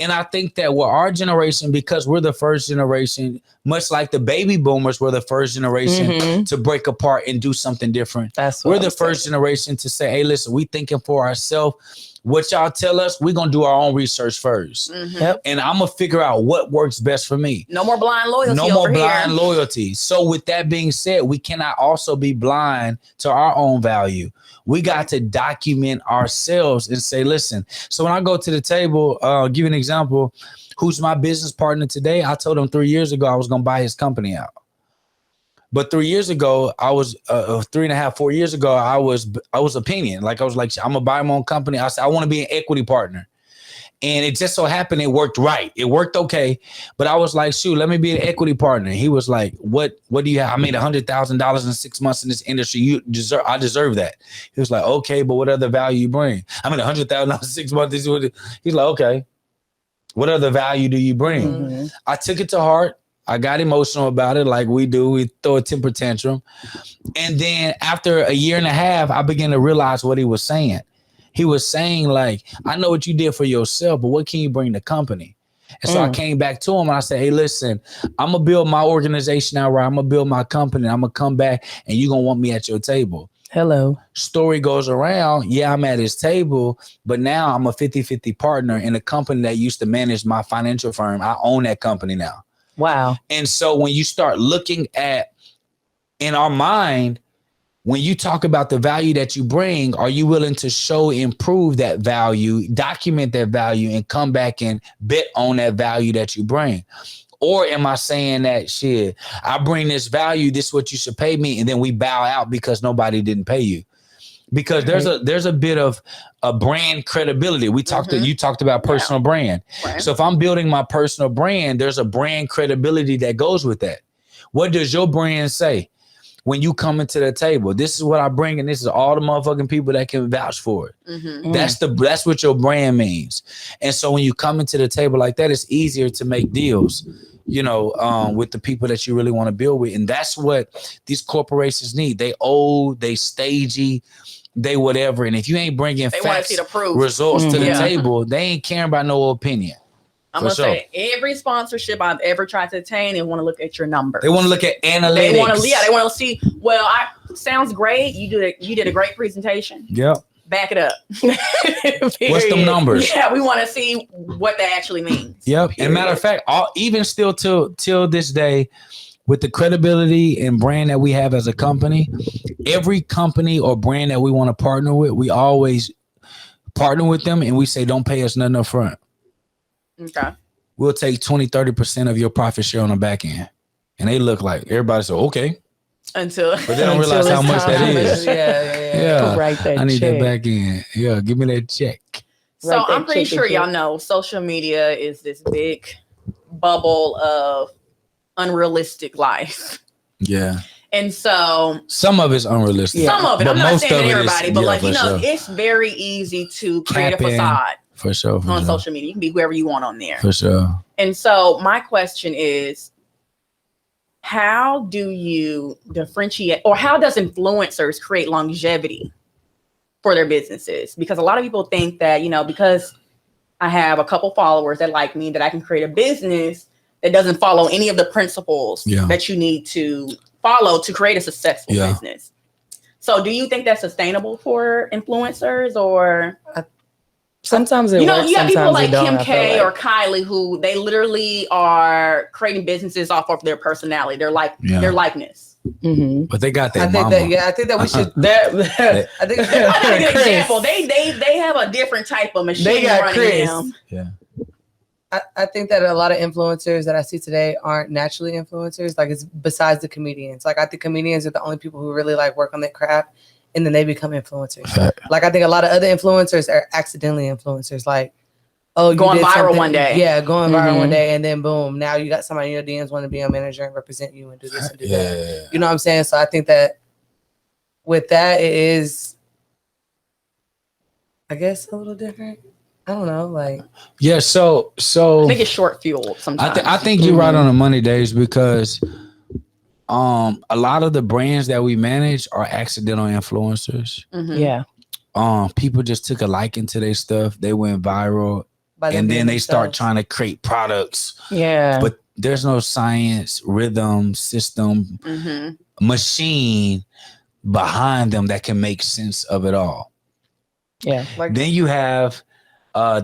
And I think that with our generation, because we're the first generation, much like the baby boomers were the first generation to break apart and do something different. We're the first generation to say, hey, listen, we thinking for ourselves. What y'all tell us, we're going to do our own research first. And I'm going to figure out what works best for me. No more blind loyalty. No more blind loyalty. So with that being said, we cannot also be blind to our own value. We got to document ourselves and say, listen, so when I go to the table, give you an example, who's my business partner today? I told him 3 years ago I was going to buy his company out. But 3 years ago, I was 3.5, 4 years ago, I was opinion. Like, I was like, I'm gonna buy my own company. I said, I want to be an equity partner. And it just so happened it worked right. It worked okay. But I was like, shoot, let me be an equity partner. He was like, what do you have? I made $100,000 in 6 months in this industry. I deserve that. He was like, okay, but what other value you bring? I made $100,000 in 6 months. He's like, okay, what other value do you bring? I took it to heart. I got emotional about it like we do. We throw a temper tantrum. And then after a year and a half, I began to realize what he was saying. He was saying, like, I know what you did for yourself, but what can you bring to company? And so I came back to him and I said, hey, listen, I'm going to build my organization out right. I'm going to build my company. I'm going to come back and you're going to want me at your table. Hello. Story goes around. Yeah, I'm at his table, but now I'm a 50-50 partner in a company that used to manage my financial firm. I own that company now. Wow. And so when you start looking at, in our mind, when you talk about the value that you bring, are you willing to show, improve that value, document that value, and come back and bet on that value that you bring? Or am I saying that, shit, I bring this value, this is what you should pay me, and then we bow out because nobody didn't pay you? Because there's a bit of a brand credibility. We talked you talked about personal brand. Right. So if I'm building my personal brand, there's a brand credibility that goes with that. What does your brand say when you come into the table? This is what I bring, and this is all the motherfucking people that can vouch for it. That's what your brand means. And so when you come into the table like that, it's easier to make deals, you know, with the people that you really want to build with. And that's what these corporations need. They old, they stagey, they whatever. And if you ain't bringing facts, results to the table, they ain't caring about no opinion. I'm going to say every sponsorship I've ever tried to attain, they want to look at your numbers. They want to look at analytics. They want to see, well, sounds great. You did a great presentation. Yep. Back it up. What's them numbers? Yeah, we want to see what that actually means. Yep. And matter of fact, even still till this day, with the credibility and brand that we have as a company, every company or brand that we want to partner with, we always partner with them and we say, don't pay us nothing up front. Okay. we'll take 20-30% of your profit share on the back end. And they look like everybody said, okay. Until But they don't realize how much that is. Yeah. Write that I need check. that back end. Yeah, give me that check. So Write that I'm pretty check sure and y'all know social media is this big bubble of unrealistic life. Yeah. And so Some of it's unrealistic. some of it, But I'm not most saying of that it is- everybody, but yeah, like, for you know, sure. it's very easy to create a Tap in. facade For sure. on social media. You can be whoever you want on there. For sure. And so my question is, how do you differentiate, or how does influencers create longevity for their businesses? Because a lot of people think that, you know, because I have a couple followers that like me, that I can create a business that doesn't follow any of the principles that you need to follow to create a successful business. So do you think that's sustainable for influencers, or? Sometimes it You know, works, you have people sometimes like it don't, Kim I feel K like. or Kylie who they literally are creating businesses off of their personality, their likeness. Mm-hmm. But they got I that think mama. that, I think that we should. That I think I'll give you an Chris. example. They have a different type of machine They got running Chris. them. Yeah. I think that a lot of influencers that I see today aren't naturally influencers. Like, it's besides the comedians. Like, I think comedians are the only people who really like work on their craft, and then they become influencers. Like, I think a lot of other influencers are accidentally influencers. Like, oh, you Going did viral something- one day. Yeah, going viral one Mhm. day, and then boom, now you got somebody in your DMs want to be a manager and represent you and do this and do that. Yeah. You know what I'm saying? So I think that with that, it is, I guess, a little different. I don't know, like. Yeah. So I think it's short fueled sometimes. I think you're right on the money, Days, because a lot of the brands that we manage are accidental influencers. Mhm. yeah. People just took a liking to their stuff. They went viral, by them and being then they start themselves. trying to create products. Yeah. But there's no science, rhythm, system, Mhm. machine behind them that can make sense of it all. Yeah. Like, Then you have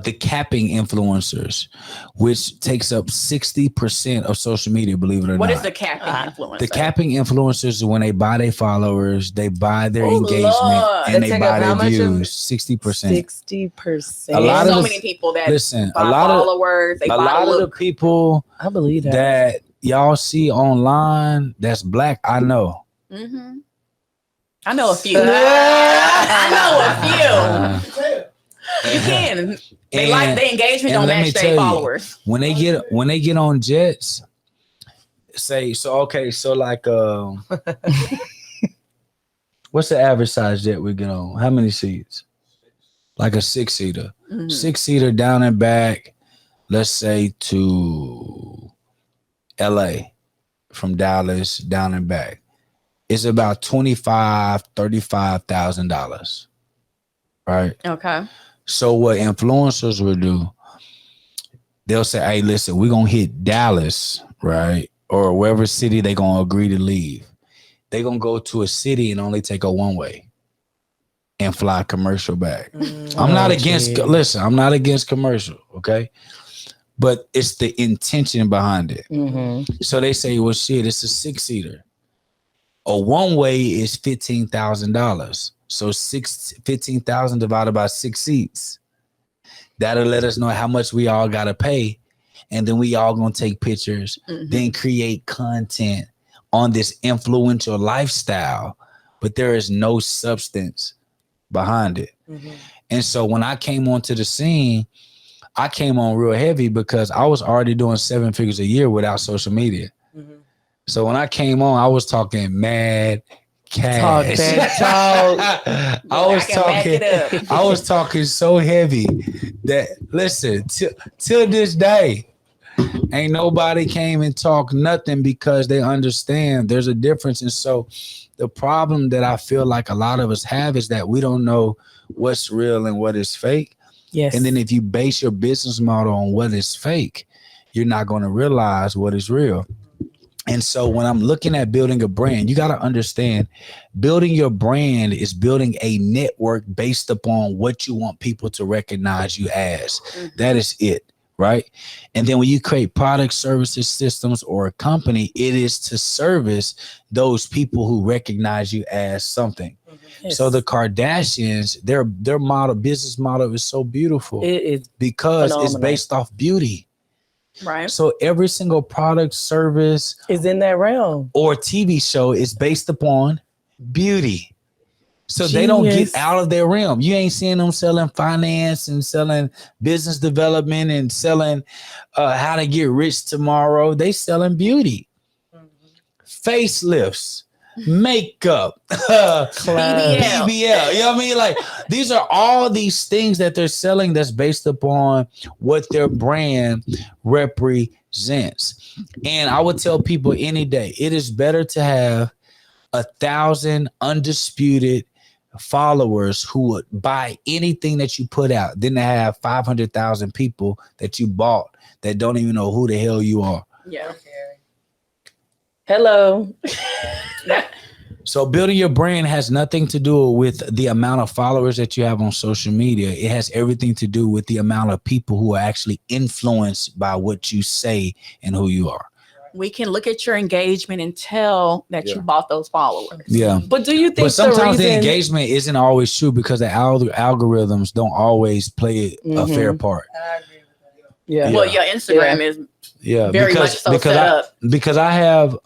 the capping influencers, which takes up 60% of social media, believe it or What not. is the capping influencer? The capping influencers, when they buy their followers, they buy their Oh, engagement, Lord. and They they take buy up how their much of it? views. 60%. 60%. A lot There's of so the- many people that Listen, buy a lot followers. They of buy the the look. people I believe that. that y'all see online that's black, I know. Mm-hmm. I know a few. Uh, I know a few. Uh, You can. They and- like the engagement and don't let me match tell their you, followers. when they get on jets, say so. Okay, so like what's the average size jet we get on? How many seats? Like a 6-seater. Mhm. 6-seater down and back. Let's say to LA from Dallas down and back. It's about $35,000. Right. Okay. So what influencers will do, they'll say, hey, listen, we're going to hit Dallas, right? Or wherever city they're going to agree to leave. They're going to go to a city and only take a one-way and fly commercial back. I'm not against, listen, I'm not against commercial, okay? But it's the intention behind it. Mm-hmm. So they say, well, shit, it's a 6-seater. A one-way is $15,000. So 15,000 divided by 6 seats. That'll let us know how much we all gotta pay, and then we all gonna take pictures, then create content on this influential lifestyle, but there is no substance behind it. And so when I came onto the scene, I came on real heavy because I was already doing 7 figures a year without social media. So when I came on, I was talking mad cash. I was talking so heavy that, listen, till this day, ain't nobody came and talked nothing because they understand there's a difference. And so the problem that I feel like a lot of us have is that we don't know what's real and what is fake. Yes. And then if you base your business model on what is fake, you're not going to realize what is real. And so when I'm looking at building a brand, you got to understand building your brand is building a network based upon what you want people to recognize you as. That is it, right? And then when you create products, services, systems, or a company, it is to service those people who recognize you as something. Yes. So the Kardashians, their business model is so beautiful. It is because phenomenal. it's based off beauty. Right. So every single product, service is in that realm. or TV show is based upon beauty. So they don't get out of their realm. You ain't seeing them selling finance and selling business development and selling how to get rich tomorrow. They selling beauty, facelifts, makeup, BBL. You know what I mean? Like these are all these things that they're selling that's based upon what their brand represents. And I would tell people any day, it is better to have 1,000 undisputed followers who would buy anything that you put out than to have 500,000 people that you bought that don't even know who the hell you are. Yeah. Hello. So building your brand has nothing to do with the amount of followers that you have on social media. It has everything to do with the amount of people who are actually influenced by what you say and who you are. We can look at your engagement and tell that you bought those followers. Yeah. But do you think But sometimes the engagement isn't always true because the algorithms don't always play a fair part. I agree with that. Yeah. Well, your Instagram is very much so set up. Because I have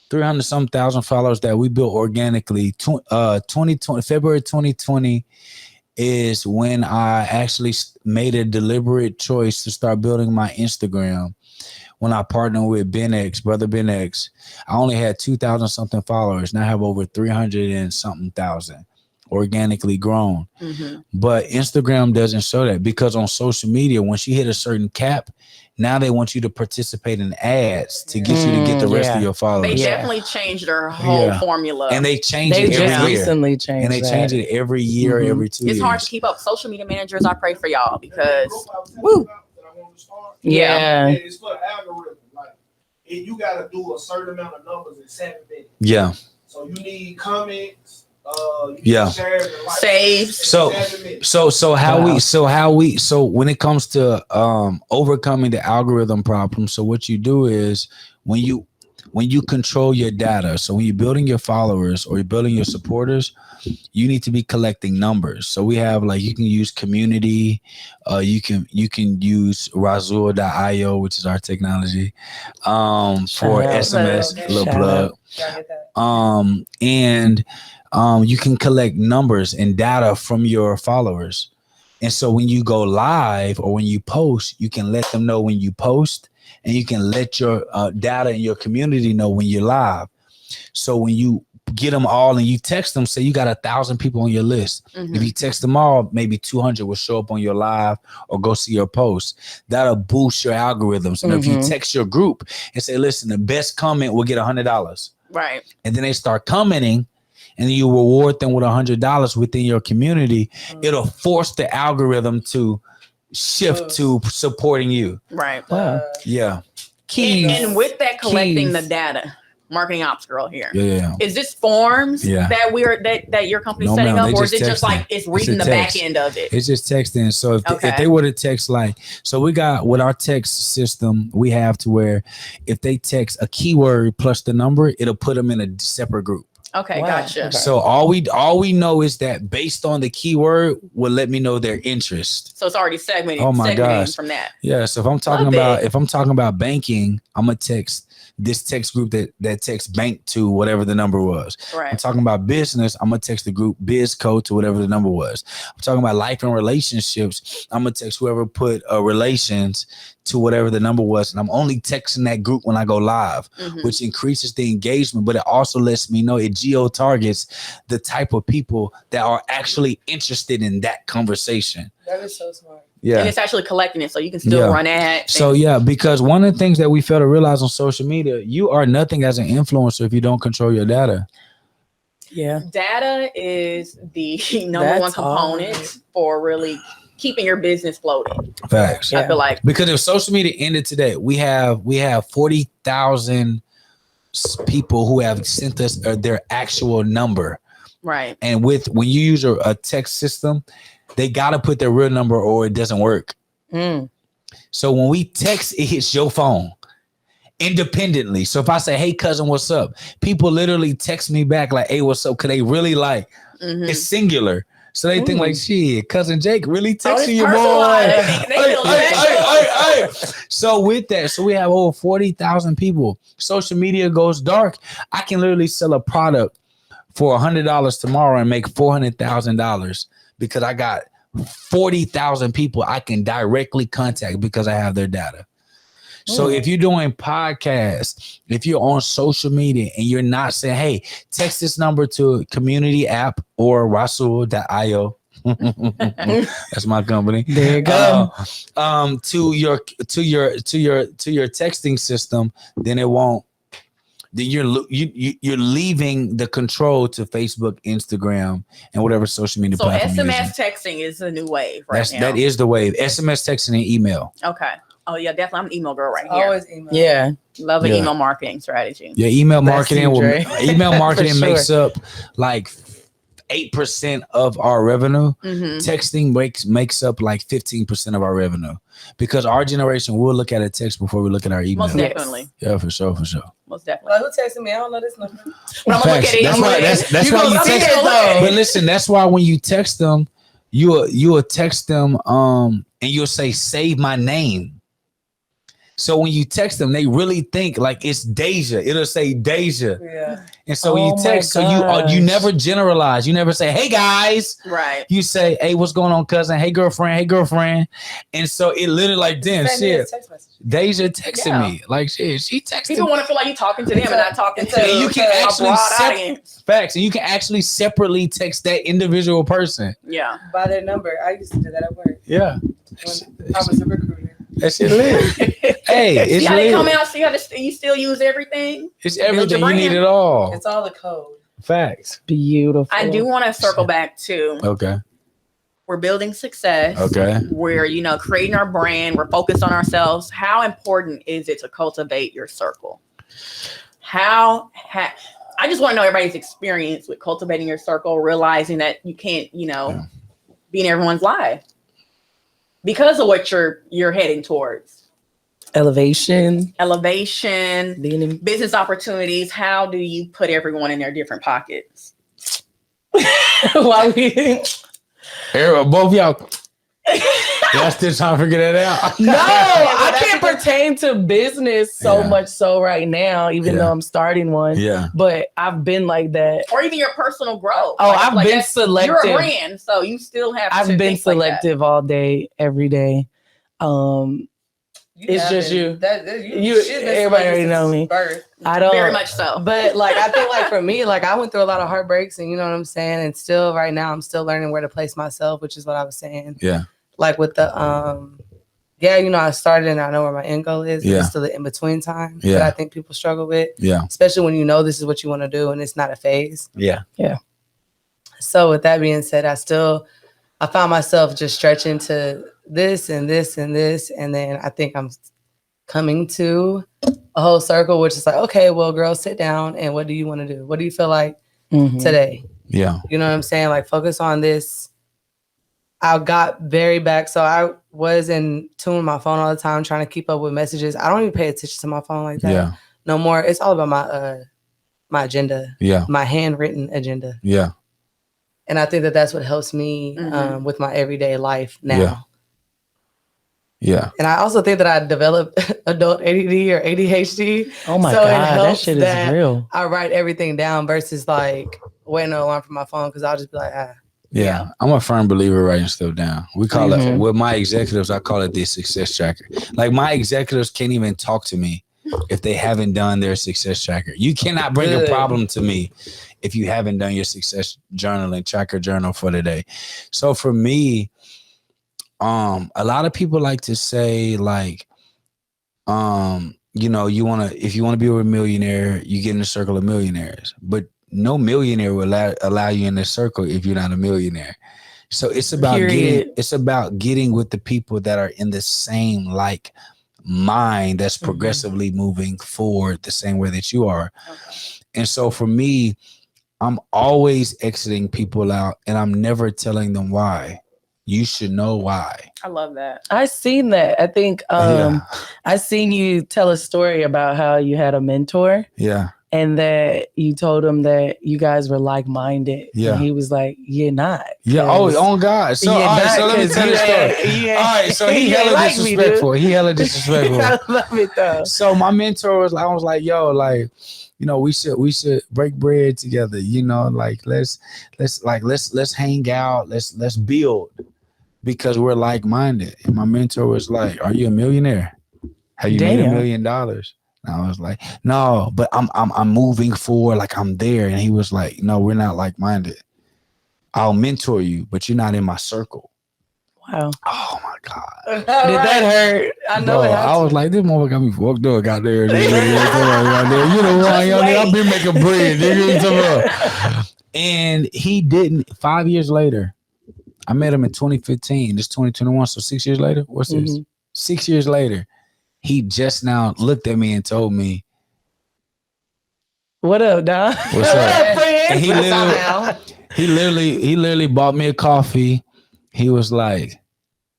300 some thousand followers that we built organically. 2020 February 2020 is when I actually made a deliberate choice to start building my Instagram. When I partnered with Brother Ben X, I only had 2,000 something followers. Now I have over 300 and something thousand organically grown. Mm-hmm. But Instagram doesn't show that because on social media, once you hit a certain cap, now they want you to participate in ads to get you to get the rest of your followers. They definitely changed their whole formula. And they change it every year. Recently changed and they change it every year, every 2 years. It's hard to keep up. Social media managers, I pray for y'all because It's for the algorithm. Like, you got to do a certain amount of numbers in 7 minutes. Yeah. So you need comments. Saves. So when it comes to overcoming the algorithm problem, so what you do is when you control your data, so when you're building your followers or you're building your supporters, you need to be collecting numbers. So we have you can use community, you can use Razor.io, which is our technology, for SMS, little plug. And you can collect numbers and data from your followers. And so when you go live or when you post, you can let them know when you post, and you can let your data and your community know when you're live. So when you get them all and you text them, say you got 1,000 people on your list. Mm-hmm. If you text them all, maybe 200 will show up on your live or go see your post. That'll boost your algorithms. And if you text your group and say, listen, the best comment will get $100. Right. And then they start commenting and you reward them with $100 within your community, it'll force the algorithm to shift to supporting you. Right. Wow. Yeah. And with that, collecting the data. Marketing ops girl here. Yeah. Is this forms that your company's setting up, or is it just it's reading the back end of it? It's just texting. So if they were to text so we got with our text system, we have to where if they text a keyword plus the number, it'll put them in a separate group. Okay, gotcha. Okay. So all we know is that based on the keyword will let me know their interest. So it's already segmented. Oh my gosh. From that. Yeah. So if I'm talking about banking, I'm gonna text this text group that text bank to whatever the number was. Right. I'm talking about business, I'm gonna text the group BizCo to whatever the number was. I'm talking about life and relationships, I'm gonna text whoever put relations to whatever the number was. And I'm only texting that group when I go live, which increases the engagement, but it also lets me know it geo-targets the type of people that are actually interested in that conversation. That is so smart. Yeah. And it's actually collecting it so you can still run ads. So because one of the things that we fail to realize on social media, you are nothing as an influencer if you don't control your data. Yeah. Data is the number one component for really keeping your business floating. Facts. I feel like because if social media ended today, we have 40,000 people who have sent us their actual number. Right. And when you use a text system, they got to put their real number or it doesn't work. So when we text, it hits your phone independently. So if I say, hey, cousin, what's up? People literally text me back like, hey, what's up? Cause they really it's singular. So they think like, shit, cousin Jake really texting you, boy. So with that, so we have over 40,000 people. Social media goes dark. I can literally sell a product for $100 tomorrow and make $400,000 because I got 40,000 people I can directly contact because I have their data. So if you're doing podcasts, if you're on social media and you're not saying, hey, text this number to community app or rasul.io. That's my company. There you go. To your texting system, then it won't. Then you're leaving the control to Facebook, Instagram, and whatever social media platform. So SMS texting is the new wave now. That is the wave. SMS texting and email. Okay. Oh yeah, definitely. I'm an email girl right here. Always email. Yeah. Love an email marketing strategy. Yeah, email marketing. Email marketing sure. makes up like 8% of our revenue. Texting makes up like 15% of our revenue because our generation will look at a text before we look at our email. Most definitely. Yeah, for sure. Most definitely. Like, who texted me? I don't know this number. But I'm gonna look at it. That's why you text them. But listen, that's why when you text them, you will text them and you'll say save my name. So when you text them, they really think like it's Deja. It'll say Deja. Yeah. And so when you text, so you never generalize. You never say, hey guys. Right. You say, hey, what's going on, cousin? Hey girlfriend. Hey girlfriend. And so it literally like, damn shit. Deja texted me. Like shit. She texted People want to feel like you're talking to them and not talking to and you can actually audience. Facts. And you can actually separately text that individual person. Yeah. By their number. I used to do that at work. Yeah. When I was a recruiter. That shit lit. Hey, it's see how lit. they come out? See how you still use everything? It's everything. You need it all. It's all the code. Facts. Beautiful. I do want to circle back to we're building success. Okay. We're, creating our brand. We're focused on ourselves. How important is it to cultivate your circle? I just want to know everybody's experience with cultivating your circle, realizing that you can't, be in everyone's life because of what you're heading towards. Elevation, business opportunities. How do you put everyone in their different pockets? Why we? Both y'all. Y'all still trying to figure that out? No, I can't pertain to business so much so right now, even though I'm starting one. Yeah. But I've been like that. Or even your personal growth. Oh, I've been selective. You're a brand, so you still have to I've been selective all day, every day. It's just you. Everybody already know me. I don't very much so. But I think for me, I went through a lot of heartbreaks, and you know what I'm saying. And still, right now, I'm still learning where to place myself, which is what I was saying. Yeah. With the I started and I know where my end goal is. Yeah. It's still the in between time that I think people struggle with. Yeah. Especially when this is what you want to do and it's not a phase. Yeah. Yeah. So with that being said, I found myself just stretching to this and this and this. And then I think I'm coming to a whole circle, which is okay, well, girl, sit down. And what do you want to do? What do you feel like today? Yeah. You know what I'm saying? Focus on this. I got very back. So I was in tune with my phone all the time, trying to keep up with messages. I don't even pay attention to my phone like that no more. It's all about my agenda. Yeah. My handwritten agenda. Yeah. And I think that's what helps me with my everyday life now. Yeah. Yeah. And I also think that I developed adult ADD or ADHD. Oh my God, that shit is real. I write everything down versus waiting on alarm for my phone because I'll just be Yeah, I'm a firm believer writing stuff down. We call it, with my executives, I call it the success tracker. My executives can't even talk to me if they haven't done their success tracker. You cannot bring a problem to me if you haven't done your success journaling tracker journal for the day. So for me, a lot of people like to say if you want to be a millionaire, you get in a circle of millionaires, but no millionaire will allow you in this circle if you're not a millionaire. So it's about getting with the people that are in the same mind that's progressively moving forward the same way that you are. Okay. And so for me, I'm always exiting people out and I'm never telling them why. You should know why. I love that. I seen that. I think I seen you tell a story about how you had a mentor. Yeah. and that you told him that you guys were like-minded. Yeah. And he was like, you're not. Yeah. Oh, on God. So, all right. So let me tell you a story. All right. So he hella disrespectful. He hella disrespectful. I love it though. So my mentor was, I was like, yo, like, you know, we should break bread together. You know, like let's hang out. Let's build because we're like-minded. And my mentor was like, are you a millionaire? Have you made $1 million? And I was like, no, but I'm moving forward, like I'm there. And he was like, no, we're not like-minded. I'll mentor you, but you're not in my circle. Wow. Oh my God. Did that hurt? I know. Bro, I was like, this motherfucker got me fucked up, got there. You know what? I've been making bread. Nigga. And he didn't. 5 years later, I met him in 2015. This 2021, so 6 years later. What's this? 6 years later. He just now looked at me and told me, what up, dog? What's up? And he literally bought me a coffee. He was like,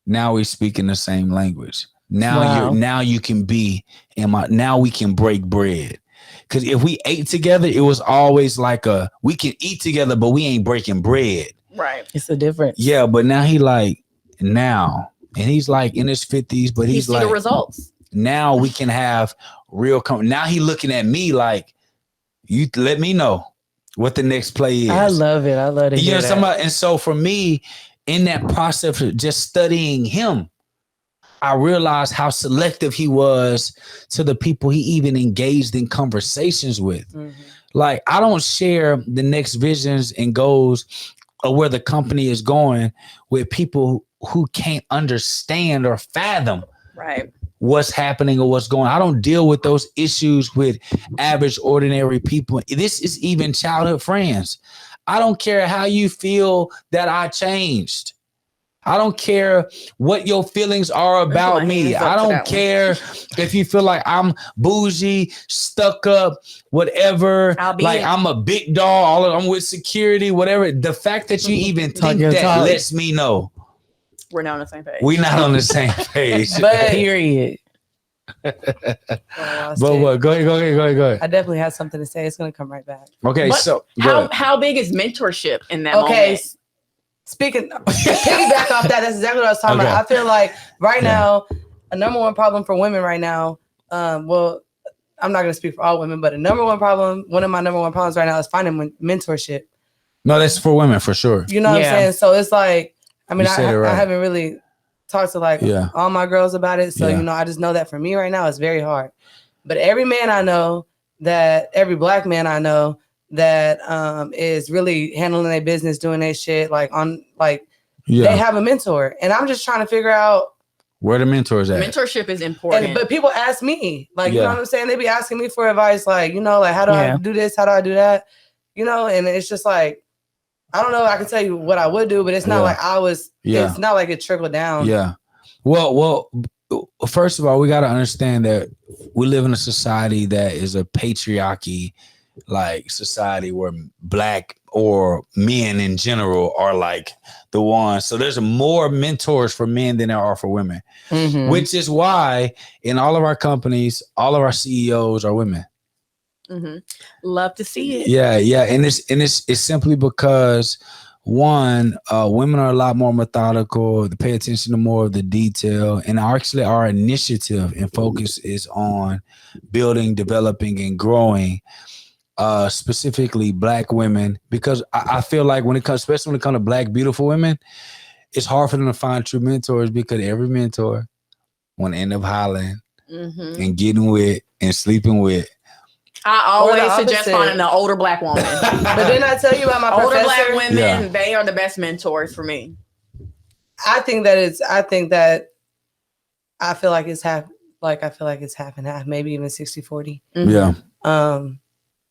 now we speaking the same language. Now you can be in my, now we can break bread. Cause if we ate together, it was always like we can eat together, but we ain't breaking bread. Right. It's a difference. Yeah. But now he like, now, and he's like in his 50s, but he's like, the results. Now we can have real now he looking at me like, you let me know what the next play is. I love it. I love it. You know somebody. And so for me, in that process of just studying him, I realized how selective he was to the people he even engaged in conversations with. Mm-hmm. Like, I don't share the next visions and goals of where the company is going with people who can't understand or fathom what's happening or what's going on. I don't deal with those issues with average, ordinary people. This is even childhood friends. I don't care how you feel that I changed. I don't care what your feelings are about me. I don't care if you feel like I'm bougie, stuck up, whatever. Like I'm a big dog. I'm with security, whatever. The fact that you even think that lets me know we're not on the same page. We're not on the same page. But period. But what? Go ahead. I definitely have something to say. It's gonna come right back. Okay, so how big is mentorship in that moment? Speaking, piggyback off that, that's exactly what I was talking about. I feel like right now, a number one problem for women right now, well, I'm not going to speak for all women, but one of my number one problems right now is finding mentorship. No, that's for women for sure. You know what I'm saying? So it's like, I mean, I haven't really talked to like all my girls about it. So, you know, I just know that for me right now, it's very hard. But every man I know every black man I know that is really handling their business, doing their shit, they have a mentor. And I'm just trying to figure out where the mentors at. Mentorship is important. But people ask me, like, you know what I'm saying? They be asking me for advice, like, you know, like, how do I do this? How do I do that? You know, and it's just like, I don't know. I can tell you what I would do, but it's not like it's not like it trickled down. Yeah. Well, first of all, we got to understand that we live in a society that is a patriarchy, like society where black or men in general are like the ones. So there's more mentors for men than there are for women, which is why in all of our companies, all of our CEOs are women. Love to see it. Yeah. And it's simply because one, women are a lot more methodical. They pay attention to more of the detail. And actually our initiative and focus is on building, developing, and growing specifically black women, because I feel like especially when it comes to black beautiful women, it's hard for them to find true mentors because every mentor want to end up hollering and getting with and sleeping with. I always suggest finding an older black woman. But didn't I tell you about my older professor? Black women, they are the best mentors for me. I feel like it's half and half, maybe even 60-40. Yeah.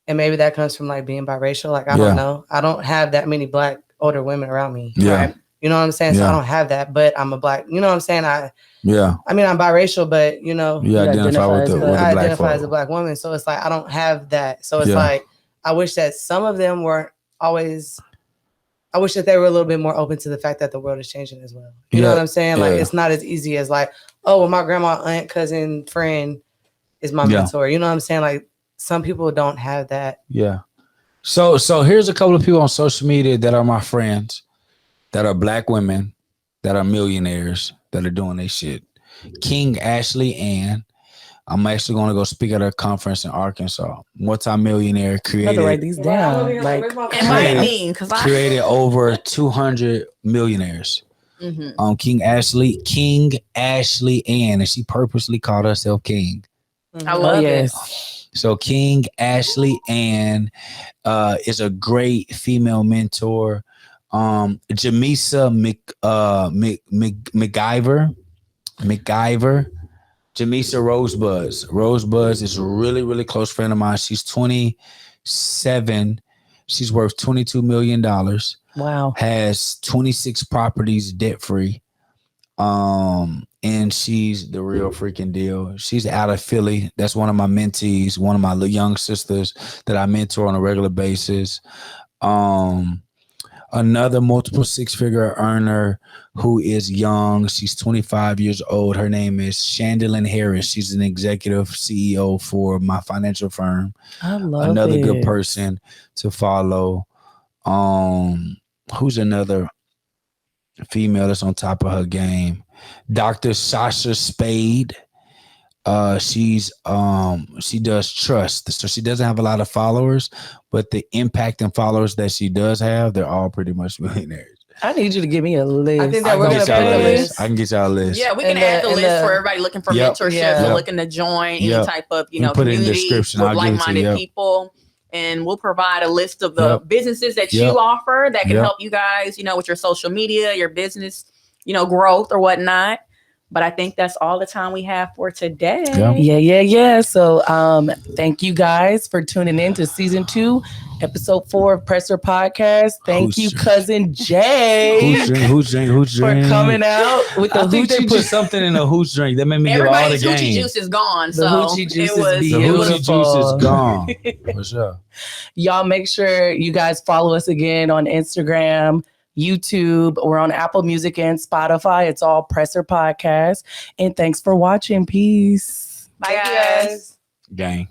And maybe that comes from like being biracial. Like, I don't know. I don't have that many black older women around me. Yeah. Right? You know what I'm saying? So I don't have that, but I'm a black, you know what I'm saying? I mean, I'm biracial, but you know, you identify I identify as a black woman. So it's like, I don't have that. So it's like, I wish that some of them weren't always, I wish that they were a little bit more open to the fact that the world is changing as well. You know what I'm saying? Like, it's not as easy as like, oh, well, my grandma, aunt, cousin, friend is my mentor. You know what I'm saying? Like, some people don't have that. Yeah. So here's a couple of people on social media that are my friends, that are Black women, that are millionaires, that are doing their shit. King Ashley Ann. I'm actually going to go speak at a conference in Arkansas. Multi-millionaire, I have to write created these down. Like, Invite me, because created over 200 millionaires. King Ashley Ann, and she purposely called herself King. I love it. So King Ashley Ann is a great female mentor. Jamisa McIver. Jamisa Rosebuzz is a really, really close friend of mine. She's 27. She's worth $22 million. wow. Has 26 properties debt free. And she's the real freaking deal. She's out of Philly. That's one of my mentees, one of my young sisters that I mentor on a regular basis. Another multiple six-figure earner who is young. She's 25 years old. Her name is Chandlin Harris. She's an executive CEO for my financial firm. I love another it. good person to follow. Who's another female that's on top of her game? Dr. Sasha Spade. She does trust, so she doesn't have a lot of followers, but the impact and followers that she does have, they're all pretty much millionaires. I need you to give me a list. I think that we're gonna put a list. I can get y'all a list. Yeah, we can add the list for everybody looking for mentorship or looking to join any type of put it in the community description. with I'll give it to like-minded you. people. And we'll provide a list of the businesses that you offer that can help you guys, with your social media, your business, growth or whatnot. But I think that's all the time we have for today. Yeah. So thank you guys for tuning in to season 2, episode 4 of Presser Podcast. Thank you, cousin Jay. Who's drink? For coming out with the I think they hoochie put juice. something in a hooch drink that made me Everybody's give all the hoochie game. juice is gone. The So hoochie juice it was is The beautiful. hoochie juice is gone. For sure. Y'all make sure you guys follow us again on Instagram, YouTube. We're on Apple Music and Spotify. It's all Presser Podcast. And thanks for watching. Peace. Bye, guys. Gang.